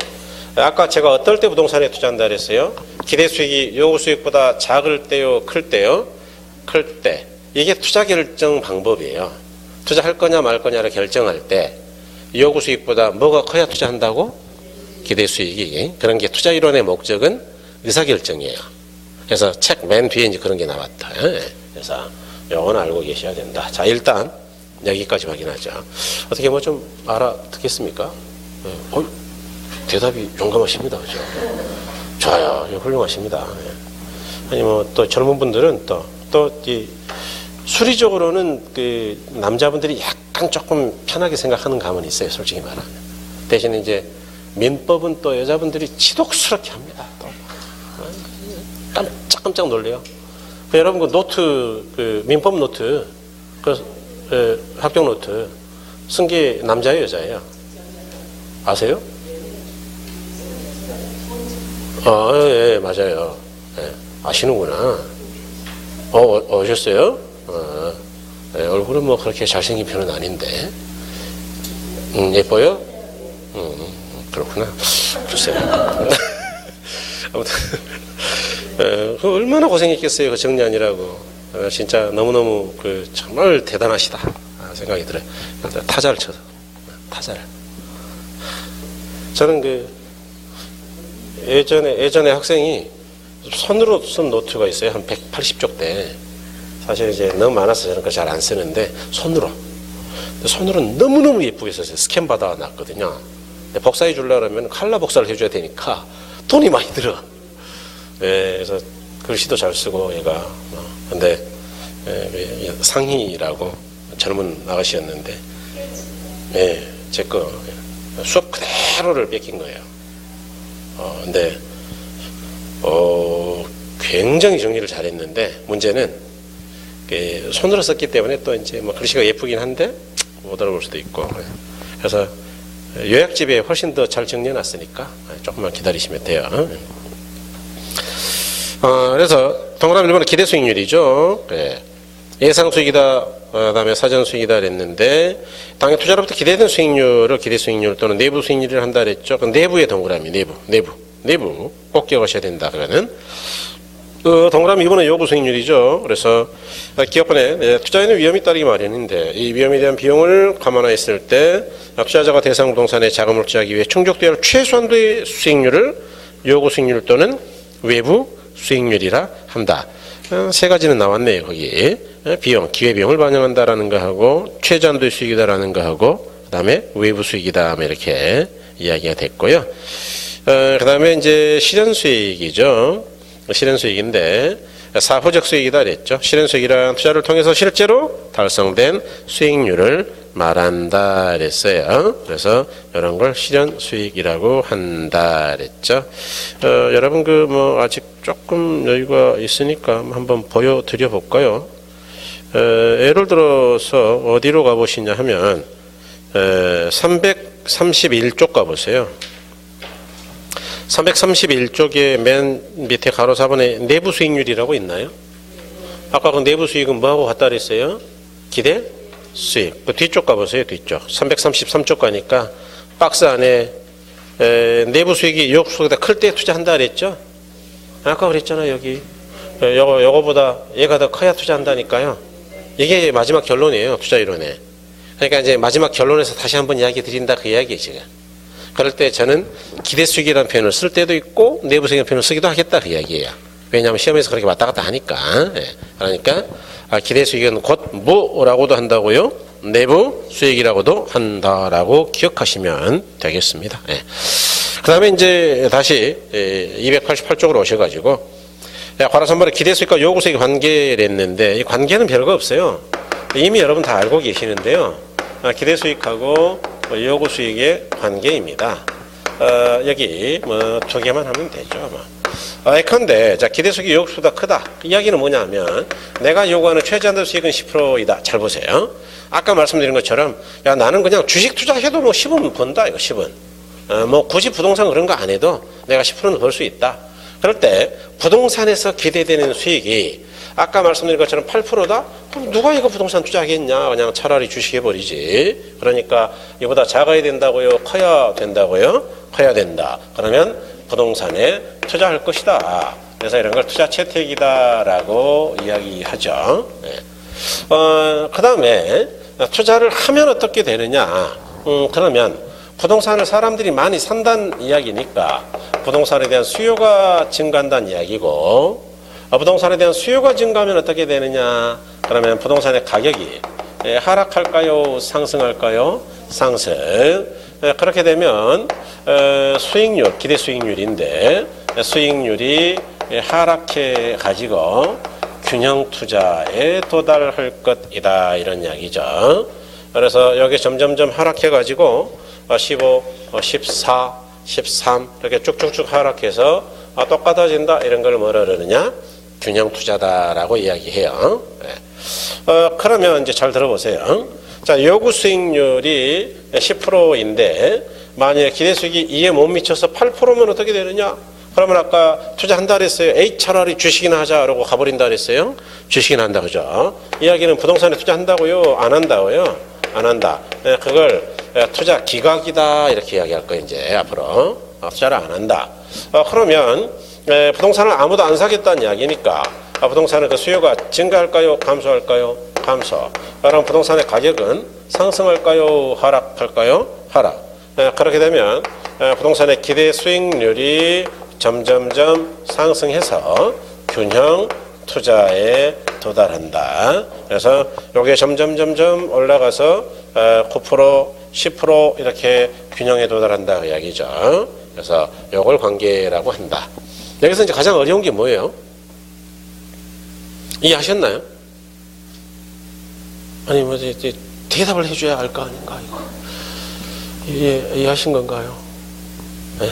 아까 제가 어떨 때 부동산에 투자한다 그랬어요? 기대 수익이 요구 수익보다 작을 때요, 클 때요? 클 때. 이게 투자 결정 방법이에요. 투자할 거냐 말 거냐를 결정할 때 요구 수익보다 뭐가 커야 투자한다고? 기대 수익이. 그런 게 투자 이론의 목적은 의사결정이에요. 그래서 책 맨 뒤에 이제 그런 게 나왔다. 그래서 요건 알고 계셔야 된다. 자, 일단 여기까지 확인하죠. 어떻게 좀 알아듣겠습니까? 대답이 용감하십니다. 그죠? 좋아요. 훌륭하십니다. 아니, 또 젊은 분들은 이 수리적으로는 그 남자분들이 약간 조금 편하게 생각하는 감은 있어요. 솔직히 말하면. 대신에 이제 민법은 또 여자분들이 지독스럽게 합니다. 또. 깜짝깜짝 놀래요. 여러분 그 노트, 그 민법 노트, 합격 노트 쓴 게 남자예요, 여자예요? 아세요? 예, 맞아요. 예, 아시는구나. 오셨어요? 예, 얼굴은 그렇게 잘생긴 편은 아닌데. 예뻐요? 그렇구나. 글쎄요. 아무튼, 얼마나 고생했겠어요, 그 정년이라고. 진짜 너무너무 정말 대단하시다. 생각이 들어요. 타자를 쳐서. 타자를. 저는 예전에 학생이 손으로 쓴 노트가 있어요. 한 180쪽 대. 사실 이제 너무 많아서 저는 잘 안 쓰는데 손으로 근데 손으로는 너무너무 예쁘게 썼어요. 스캔 받아놨거든요. 근데 복사해 주려면 칼라 복사를 해줘야 되니까 돈이 많이 들어. 예, 그래서 글씨도 잘 쓰고 얘가. 근데 상희라고 젊은 아가씨였는데, 예, 제 거 수업 그대로를 뺏긴 거예요. 근데 굉장히 정리를 잘했는데 문제는 손으로 썼기 때문에 또 이제 뭐 글씨가 예쁘긴 한데 못 알아볼 수도 있고. 그래서 요약집에 훨씬 더 잘 정리해놨으니까 조금만 기다리시면 돼요. 그래서 동그라미 1번은 기대 수익률이죠. 예상 수익이다, 그다음에 사전 수익이다 그랬는데 당연 투자로부터 기대된 수익률을 기대 수익률 또는 내부 수익률을 한다 그랬죠. 그 내부의 동그라미, 내부 꼭 기억하셔야 된다. 그러면 동그라미 2번은 요구 수익률이죠. 그래서 기업권에 투자에는 위험이 따르기 마련인데 이 위험에 대한 비용을 감안했을 때 투자자가 대상 부동산에 자금을 투자하기 위해 충족되어야 할 최소한도의 수익률을 요구 수익률 또는 외부 수익률이라 한다. 세 가지는 나왔네요. 거기 비용, 기회비용을 반영한다라는 거 하고 최저한도의 수익이다라는 거 하고 그다음에 외부 수익이다 이렇게 이야기가 됐고요. 그다음에 이제 실현 수익이죠. 실현 수익인데 사후적 수익이다 그랬죠. 실현 수익이란 투자를 통해서 실제로 달성된 수익률을 말한다 그랬어요. 그래서 이런 걸 실현 수익이라고 한다 그랬죠. 여러분 그 뭐 아직 조금 여유가 있으니까 한번 보여드려 볼까요? 예를 들어서 어디로 가보시냐 하면 331쪽 가보세요. 331쪽에 맨 밑에 가로 4번에 내부 수익률이라고 있나요? 아까 그 내부 수익은 뭐하고 같다 그랬어요? 기대 수익. 그 뒤쪽 가보세요. 뒤쪽 333쪽 가니까 박스 안에 내부 수익이 요구수익보다 클 때 투자한다 그랬죠? 아까 그랬잖아요. 여기 요거보다 얘가 더 커야 투자한다니까요. 이게 마지막 결론이에요. 투자이론에. 그러니까 이제 마지막 결론에서 다시 한번 이야기 드린다 그 이야기예요. 지금. 그럴 때 저는 기대 수익이라는 표현을 쓸 때도 있고 내부 수익이라는 표현을 쓰기도 하겠다 그 이야기예요. 왜냐하면 시험에서 그렇게 왔다 갔다 하니까. 그러니까 기대 수익은 곧 뭐라고도 한다고요? 내부 수익이라고도 한다라고 기억하시면 되겠습니다. 그 다음에 이제 다시 288쪽으로 오셔가지고 관할 선발의 기대 수익과 요구 수익 관계를 했는데 이 관계는 별거 없어요. 이미 여러분 다 알고 계시는데요. 기대 수익하고 요구 수익의 관계입니다. 여기 뭐 두 개만 하면 되죠. 예컨대 자 기대 수익이 요구 수익보다 크다. 이야기는 뭐냐면 내가 요구하는 최저한도 수익은 10%이다. 잘 보세요. 아까 말씀드린 것처럼 야 나는 그냥 주식 투자해도 뭐 10은 번다 이거 10은. 뭐 굳이 부동산 그런 거 안 해도 내가 10%는 벌 수 있다. 그럴 때 부동산에서 기대되는 수익이 아까 말씀드린 것처럼 8%다? 그럼 누가 이거 부동산 투자하겠냐? 그냥 차라리 주식 해버리지. 그러니까 이보다 작아야 된다고요? 커야 된다고요? 커야 된다. 그러면 부동산에 투자할 것이다. 그래서 이런 걸 투자 채택이다라고 이야기하죠. 그 다음에 투자를 하면 어떻게 되느냐? 그러면 부동산을 사람들이 많이 산다는 이야기니까 부동산에 대한 수요가 증가한다는 이야기고 부동산에 대한 수요가 증가하면 어떻게 되느냐? 그러면 부동산의 가격이 하락할까요? 상승할까요? 상승. 그렇게 되면 수익률, 기대 수익률인데 수익률이 하락해 가지고 균형 투자에 도달할 것이다 이런 이야기죠. 그래서 여기 점점점 하락해 가지고 15, 14, 13 이렇게 쭉쭉쭉 하락해서 똑같아진다 이런 걸 뭐라 그러느냐? 균형 투자다라고 이야기해요. 그러면 이제 잘 들어보세요. 자, 요구 수익률이 10%인데 만약에 기대 수익이 2에 못 미쳐서 8%면 어떻게 되느냐? 그러면 아까 투자한다 그랬어요. 에이 차라리 주식이나 하자라고 가버린다 그랬어요. 주식이나 한다 그죠? 이야기는 부동산에 투자한다고요? 안 한다고요? 안 한다. 그걸 투자 기각이다 이렇게 이야기할 거예요. 이제 앞으로 투자를 안 한다. 그러면 부동산을 아무도 안 사겠다는 이야기니까 부동산의 그 수요가 증가할까요? 감소할까요? 감소. 그럼 부동산의 가격은 상승할까요? 하락할까요? 하락. 그렇게 되면 부동산의 기대 수익률이 점점점 상승해서 균형 투자에 도달한다. 그래서 요게 점점 올라가서 9%, 10% 이렇게 균형에 도달한다 그 이야기죠. 그래서 요걸 관계라고 한다. 여기서 이제 가장 어려운 게 뭐예요? 이해하셨나요? 아니 뭐 이제 대답을 해줘야 알 거 아닌가 이거. 이해하신 건가요? 네?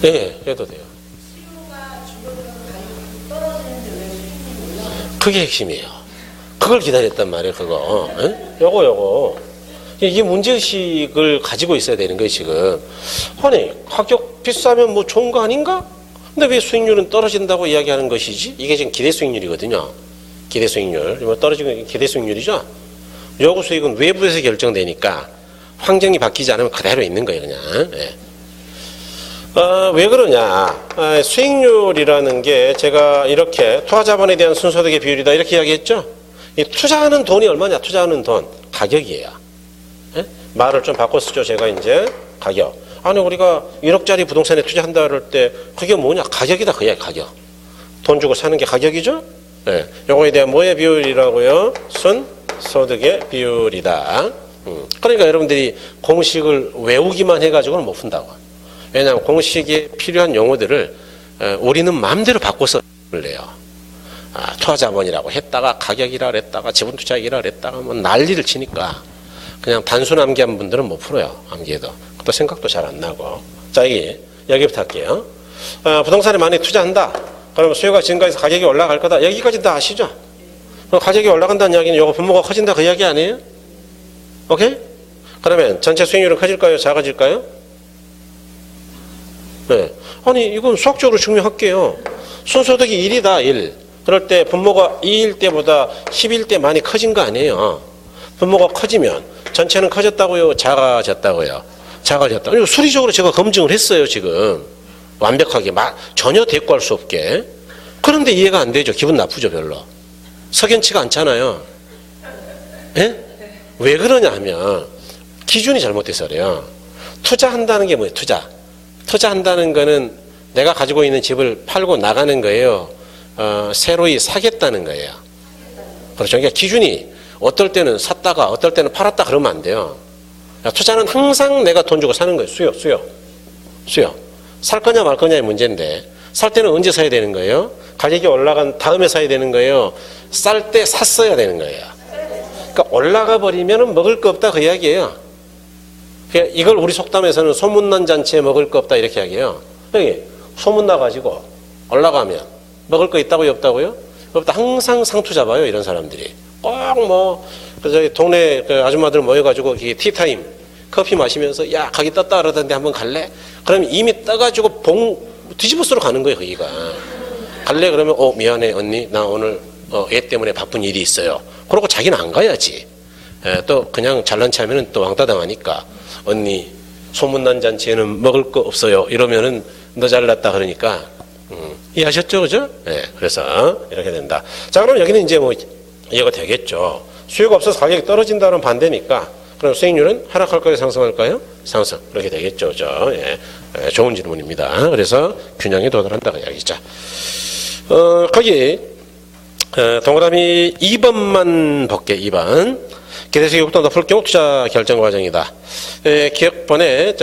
네, 해도 돼요. 그게 핵심이에요. 그걸 기다렸단 말이에요, 그거. 에? 요거. 이게 문제의식을 가지고 있어야 되는 거예요, 지금. 아니, 가격 비싸면 뭐 좋은 거 아닌가? 근데 왜 수익률은 떨어진다고 이야기하는 것이지? 이게 지금 기대 수익률이거든요. 기대 수익률. 뭐 떨어지는 기대 수익률이죠? 요구 수익은 외부에서 결정되니까 환경이 바뀌지 않으면 그대로 있는 거예요, 그냥. 예. 왜 그러냐. 수익률이라는 게 제가 이렇게 투자자본에 대한 순소득의 비율이다 이렇게 이야기했죠. 이 투자하는 돈이 얼마냐. 투자하는 돈 가격이에요. 예? 말을 좀 바꿔 쓰죠. 제가 이제 가격. 아니 우리가 1억짜리 부동산에 투자한다 그럴 때 그게 뭐냐. 가격이다. 그게 가격. 돈 주고 사는 게 가격이죠. 예. 요거에 대한 뭐의 비율이라고요. 순소득의 비율이다. 그러니까 여러분들이 공식을 외우기만 해가지고는 못 푼다고. 왜냐하면 공식에 필요한 용어들을 우리는 마음대로 바꿔서 내요. 투자자본이라고 했다가 가격이라 그랬다가 지분투자액이라 그랬다가 뭐 난리를 치니까 그냥 단순 암기한 분들은 못 풀어요. 암기해도. 또 생각도 잘 안 나고. 자, 여기부터 할게요. 부동산에 많이 투자한다. 그러면 수요가 증가해서 가격이 올라갈 거다. 여기까지 다 아시죠? 가격이 올라간다는 이야기는 요거 분모가 커진다 그 이야기 아니에요? 오케이? 그러면 전체 수익률은 커질까요? 작아질까요? 네. 아니 이건 수학적으로 증명할게요. 순소득이 1이다 1. 그럴 때 분모가 2일 때보다 10일 때 많이 커진 거 아니에요. 분모가 커지면 전체는 커졌다고요? 작아졌다고요? 작아졌다. 이거 수리적으로 제가 검증을 했어요. 지금 완벽하게 전혀 대꾸할 수 없게. 그런데 이해가 안 되죠. 기분 나쁘죠. 별로. 석연치가 않잖아요. 예? 왜 그러냐 하면 기준이 잘못돼서 그래요. 투자한다는 게 뭐예요? 투자한다는 거는 내가 가지고 있는 집을 팔고 나가는 거예요. 새로이 사겠다는 거예요. 그렇죠. 그러니까 기준이 어떨 때는 샀다가 어떨 때는 팔았다 그러면 안 돼요. 투자는 항상 내가 돈 주고 사는 거예요. 수요. 살 거냐 말 거냐의 문제인데 살 때는 언제 사야 되는 거예요? 가격이 올라간 다음에 사야 되는 거예요. 쌀 때 샀어야 되는 거예요. 그러니까 올라가 버리면 먹을 거 없다 그 이야기예요. 이걸 우리 속담에서는 소문난 잔치에 먹을 거 없다 이렇게 이야기해요. 여기 소문나가지고 올라가면 먹을 거 있다고요 없다고요? 없다. 항상 상투 잡아요 이런 사람들이. 꼭 저희 동네 그 아줌마들 모여가지고 티타임 커피 마시면서 야 가기 떴다 그러던데 한번 갈래? 그러면 이미 떠가지고 뒤집어 쓰러 가는 거예요 거기가. 갈래? 그러면 미안해 언니 나 오늘 애 때문에 바쁜 일이 있어요. 그러고 자기는 안 가야지. 또 그냥 잘난 체 하면은 또 왕따 당하니까 언니 소문난 잔치에는 먹을 거 없어요. 이러면은 너 잘났다 그러니까 이해하셨죠, 그죠? 네, 그래서 이렇게 된다. 자, 그럼 여기는 이제 뭐 이해가 되겠죠. 수요가 없어서 가격이 떨어진다는 반대니까 그럼 수익률은 하락할까요, 상승할까요? 상승. 그렇게 되겠죠, 그죠? 예, 좋은 질문입니다. 그래서 균형에 도달한다고 이야기죠. 거기 동그라미 2번만 볼게. 2번. 기대수익률보다 높을 경우 투자 결정 과정이다. 기억번에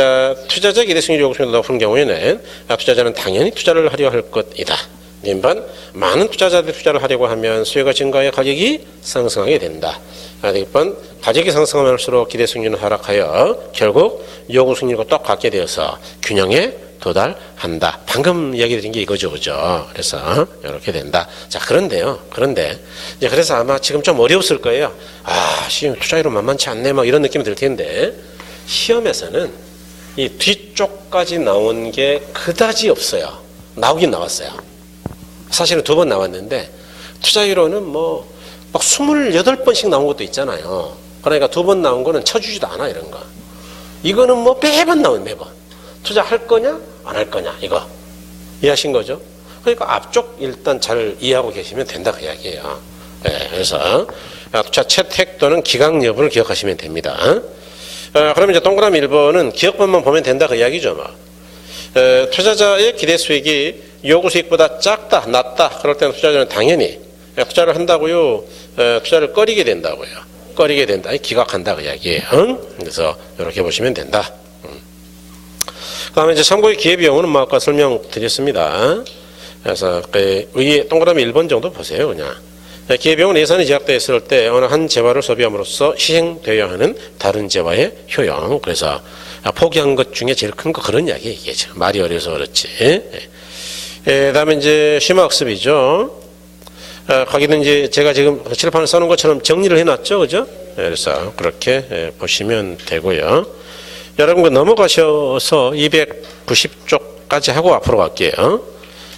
투자자 기대수익률 요구수익률이 높은 경우에는 투자자는 당연히 투자를 하려 할 것이다. 번 많은 투자자들이 투자를 하려고 하면 수요가 증가해 가격이 상승하게 된다. 6번 가격이 상승하면 할수록 기대수익률은 하락하여 결국 요구수익률과 똑같게 되어서 균형에 도달한다. 방금 이야기 드린 게 이거죠, 그죠? 그래서 이렇게 된다. 자, 그런데요. 이제 그래서 아마 지금 좀 어려웠을 거예요. 시험 투자율은 만만치 않네, 막 이런 느낌이 들 텐데 시험에서는 이 뒤쪽까지 나온 게 그다지 없어요. 나오긴 나왔어요. 사실은 2번 나왔는데 투자율은 뭐 막 28번씩 나온 것도 있잖아요. 그러니까 2번 나온 거는 쳐주지도 않아 이런 거. 이거는 뭐 매번 나와요, 매번. 투자할 거냐 안 할 거냐 이거 이해하신 거죠? 그러니까 앞쪽 일단 잘 이해하고 계시면 된다 그 이야기예요. 네, 그래서 투자 채택 또는 기각 여부를 기억하시면 됩니다. 그러면 이제 동그라미 1번은 기억번만 보면 된다 그 이야기죠. 투자자의 기대 수익이 요구 수익보다 작다 낮다 그럴 때는 투자자는 당연히 투자를 한다고요. 투자를 꺼리게 된다고요. 꺼리게 된다. 기각한다 그 이야기예요. 그래서 이렇게 보시면 된다. 그다음에 이제 참고의 기회비용은 뭐 아까 설명드렸습니다. 그래서 위에 동그라미 1번 정도 보세요. 그냥 기회비용은 예산이 제약되어 있을 때 어느 한 재화를 소비함으로써 시행되어야 하는 다른 재화의 효용. 그래서 포기한 것 중에 제일 큰 거 그런 이야기 이게 말이 어려서 그렇지. 그다음에 이제 심화학습이죠. 거기는 이제 제가 지금 칠판을 써놓은 것처럼 정리를 해놨죠, 그죠? 그래서 그렇게 보시면 되고요. 여러분 그 넘어가셔서 290쪽까지 하고 앞으로 갈게요.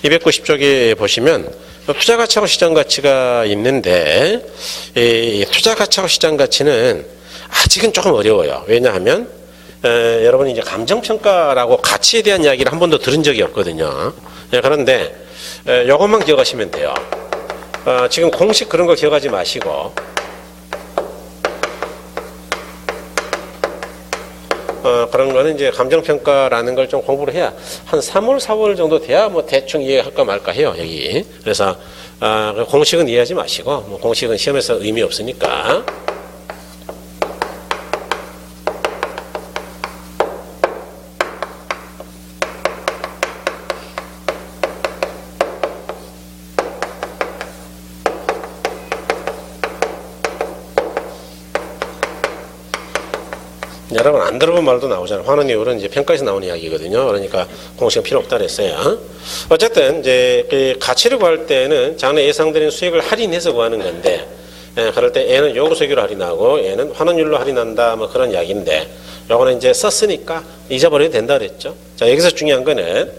290쪽에 보시면 투자 가치하고 시장 가치가 있는데 이 투자 가치하고 시장 가치는 아직은 조금 어려워요. 왜냐하면 여러분이 이제 감정평가라고 가치에 대한 이야기를 한 번도 들은 적이 없거든요. 그런데 이것만 기억하시면 돼요. 지금 공식 그런 거 기억하지 마시고 그런 거는 이제 감정평가라는 걸 좀 공부를 해야 한 3월, 4월 정도 돼야 뭐 대충 이해할까 말까 해요, 여기. 그래서 공식은 이해하지 마시고 뭐 공식은 시험에서 의미 없으니까. 여러분 안 들어본 말도 나오잖아요. 화는 이유는 이제 평가에서 나오는 이야기거든요. 그러니까 공식은 필요 없다 그랬어요. 어쨌든 이제 그 가치를 구할 때는 장래 예상되는 수익을 할인해서 구하는 건데, 그럴 때 N은 요구수익으로 할인하고 N은 환원율로 할인한다 뭐 그런 이야기인데, 요거는 이제 썼으니까 잊어버려도 된다 그랬죠. 자, 여기서 중요한 거는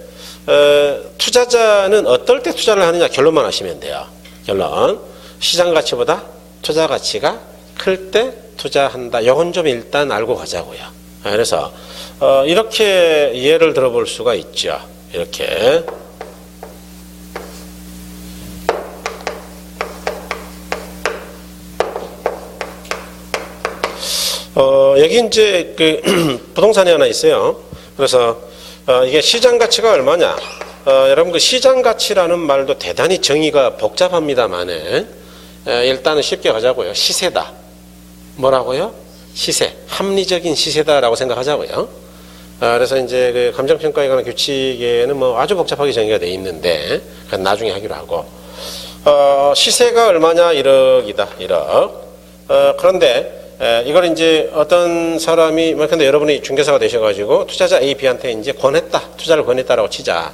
투자자는 어떨 때 투자를 하느냐 결론만 하시면 돼요. 결론. 시장 가치보다 투자 가치가 클 때 투자한다. 요건 좀 일단 알고 가자고요. 그래서 이렇게 예를 들어볼 수가 있죠. 이렇게 여기 이제 그 부동산이 하나 있어요. 그래서 이게 시장 가치가 얼마냐? 여러분 그 시장 가치라는 말도 대단히 정의가 복잡합니다만은 일단은 쉽게 가자고요. 시세다. 뭐라고요? 시세. 합리적인 시세다라고 생각하자고요. 그래서 이제 그 감정평가에 관한 규칙에는 뭐 아주 복잡하게 정의가 되어 있는데, 그건 나중에 하기로 하고, 시세가 얼마냐? 1억이다. 1억. 그런데, 이걸 이제 어떤 사람이, 근데 여러분이 중개사가 되셔가지고 투자자 A, B한테 이제 권했다. 투자를 권했다라고 치자.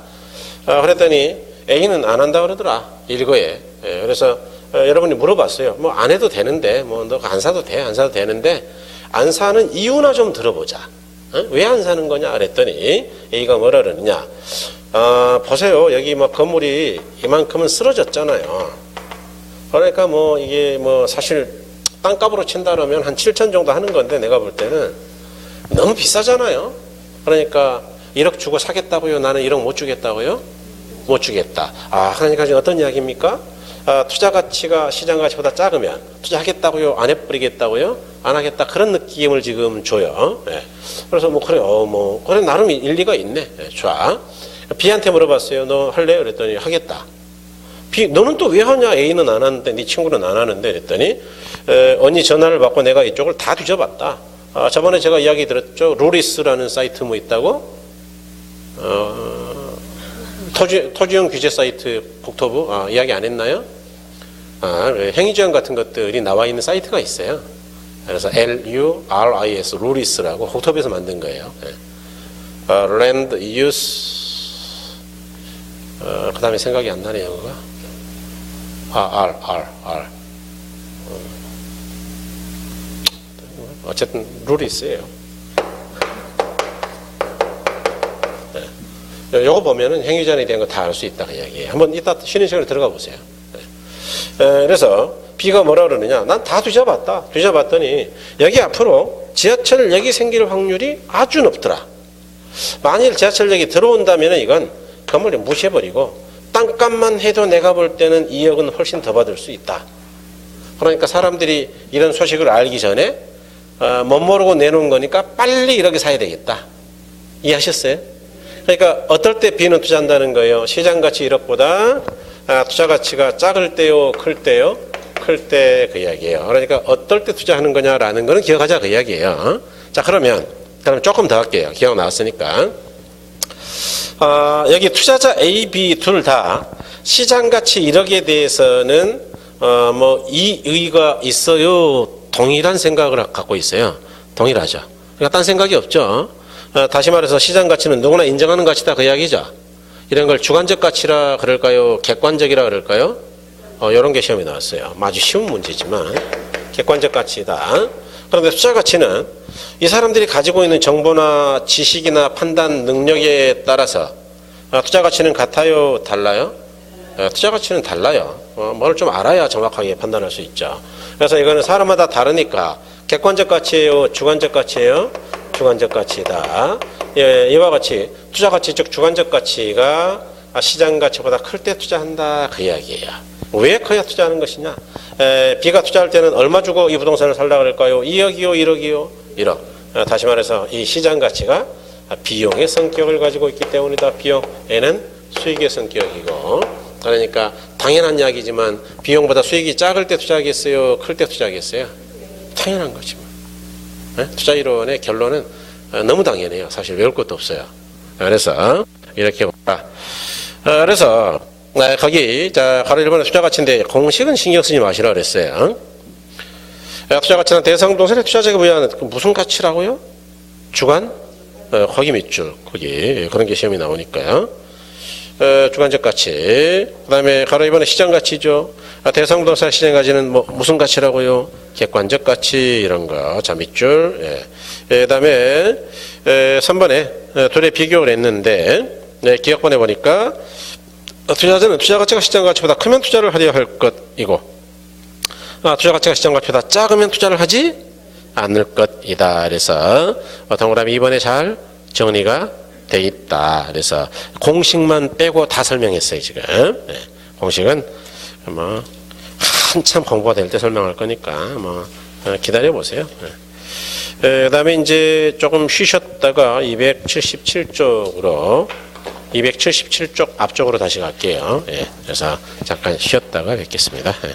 그랬더니 A는 안 한다 그러더라. 일거에. 그래서 여러분이 물어봤어요. 뭐 안 해도 되는데, 뭐 너 안 사도 돼, 안 사도 되는데 안 사는 이유나 좀 들어보자. 왜 안 사는 거냐? 그랬더니 A가 뭐라 그러느냐? 보세요. 여기 뭐 건물이 이만큼은 쓰러졌잖아요. 그러니까 뭐 이게 뭐 사실 땅값으로 친다 그러면 한 7천 정도 하는 건데 내가 볼 때는 너무 비싸잖아요. 그러니까 1억 주고 사겠다고요? 나는 1억 못 주겠다고요? 못 주겠다. 그러니까 지금 어떤 이야기입니까? 투자 가치가 시장 가치보다 작으면 투자하겠다고요? 안 해버리겠다고요? 안 하겠다. 그런 느낌을 지금 줘요. 네. 그래서 뭐 그래요. 뭐 그래 나름 일리가 있네. 네, 좋아. B한테 물어봤어요. 너 할래? 그랬더니 하겠다. B 너는 또 왜 하냐? A는 안 하는데 네 친구는 안 하는데 그랬더니 언니 전화를 받고 내가 이쪽을 다 뒤져봤다. 저번에 제가 이야기 들었죠. 로리스라는 사이트 뭐 있다고? 토지용 규제 사이트 국토부 이야기 안 했나요? 행위지원 같은 것들이 나와 있는 사이트가 있어요. 그래서 LURIS, 루리스라고 국토부에서 만든 거예요. Land Use, 그 다음에 생각이 안 나네요, 그거. R. 어쨌든 루리스예요. 요거 보면은 행위자에 대한 거 다 알 수 있다 그 이야기예요. 한번 이따 쉬는 시간에 들어가 보세요. 그래서 B가 뭐라 그러느냐? 난 다 뒤져봤다. 뒤져봤더니 여기 앞으로 지하철역이 생길 확률이 아주 높더라. 만일 지하철역이 들어온다면 이건 건물을 무시해버리고 땅값만 해도 내가 볼 때는 2억은 훨씬 더 받을 수 있다. 그러니까 사람들이 이런 소식을 알기 전에 못 모르고 내놓은 거니까 빨리 1억에 사야 되겠다. 이해하셨어요? 그러니까 어떨 때 B는 투자한다는 거예요. 시장가치 1억보다 투자 가치가 작을 때요, 클 때요? 클 때 그 이야기예요. 그러니까 어떨 때 투자하는 거냐라는 거는 기억하자 그 이야기예요. 자, 그럼 조금 더 할게요. 기억 나왔으니까. 여기 투자자 A, B 둘 다 시장 가치 1억에 대해서는 이의가 있어요. 동일한 생각을 갖고 있어요. 동일하죠. 그러니까 딴 생각이 없죠. 다시 말해서 시장 가치는 누구나 인정하는 가치다 그 이야기죠. 이런 걸 주관적 가치라 그럴까요? 객관적이라 그럴까요? 이런 게 시험에 나왔어요. 아주 쉬운 문제지만 객관적 가치다. 그런데 투자 가치는 이 사람들이 가지고 있는 정보나 지식이나 판단 능력에 따라서 투자 가치는 같아요? 달라요? 투자 가치는 달라요. 뭘 좀 알아야 정확하게 판단할 수 있죠. 그래서 이거는 사람마다 다르니까 객관적 가치예요? 주관적 가치예요? 주관적 가치다. 예, 이와 같이 투자 가치 즉 주관적 가치가 시장 가치보다 클 때 투자한다 그 이야기예요. 왜 커야 투자하는 것이냐? B가 투자할 때는 얼마 주고 이 부동산을 살라 그럴까요? 2억이요, 1억이요, 1억. 다시 말해서 이 시장 가치가 비용의 성격을 가지고 있기 때문이다. 비용 N은 수익의 성격이고, 그러니까 당연한 이야기지만 비용보다 수익이 작을 때 투자하겠어요, 클 때 투자하겠어요? 당연한 거지. 투자 이론의 결론은 너무 당연해요. 사실 외울 것도 없어요. 그래서 이렇게 보라. 그래서 거기 가로 1번에 투자 가치인데 공식은 신경 쓰지 마시라 그랬어요. 투자 가치는 대상 동산의 투자자에게 부여하는 무슨 가치라고요? 주관? 거기 밑줄 거기 그런 게 시험이 나오니까요. 주관적 가치. 그 다음에 가로 2번에 시장 가치죠. 대상 동산 시장 가치는 무슨 가치라고요? 객관적 가치 이런 거. 자 밑줄. 예. 그 다음에 3번에 둘의 비교를 했는데 기억본에 보니까 투자자는 투자 가치가 시장 가치보다 크면 투자를 하려 할 것이고 투자 가치가 시장 가치보다 작으면 투자를 하지 않을 것이다. 그래서 동그라미 2번에 잘 정리가 돼 있다. 그래서 공식만 빼고 다 설명했어요 지금. 네. 공식은 한참 공부가 될 때 설명할 거니까 기다려 보세요. 네. 그다음에 이제 조금 쉬셨다가 277쪽으로 277쪽 앞쪽으로 다시 갈게요. 예, 그래서 잠깐 쉬었다가 뵙겠습니다. 예.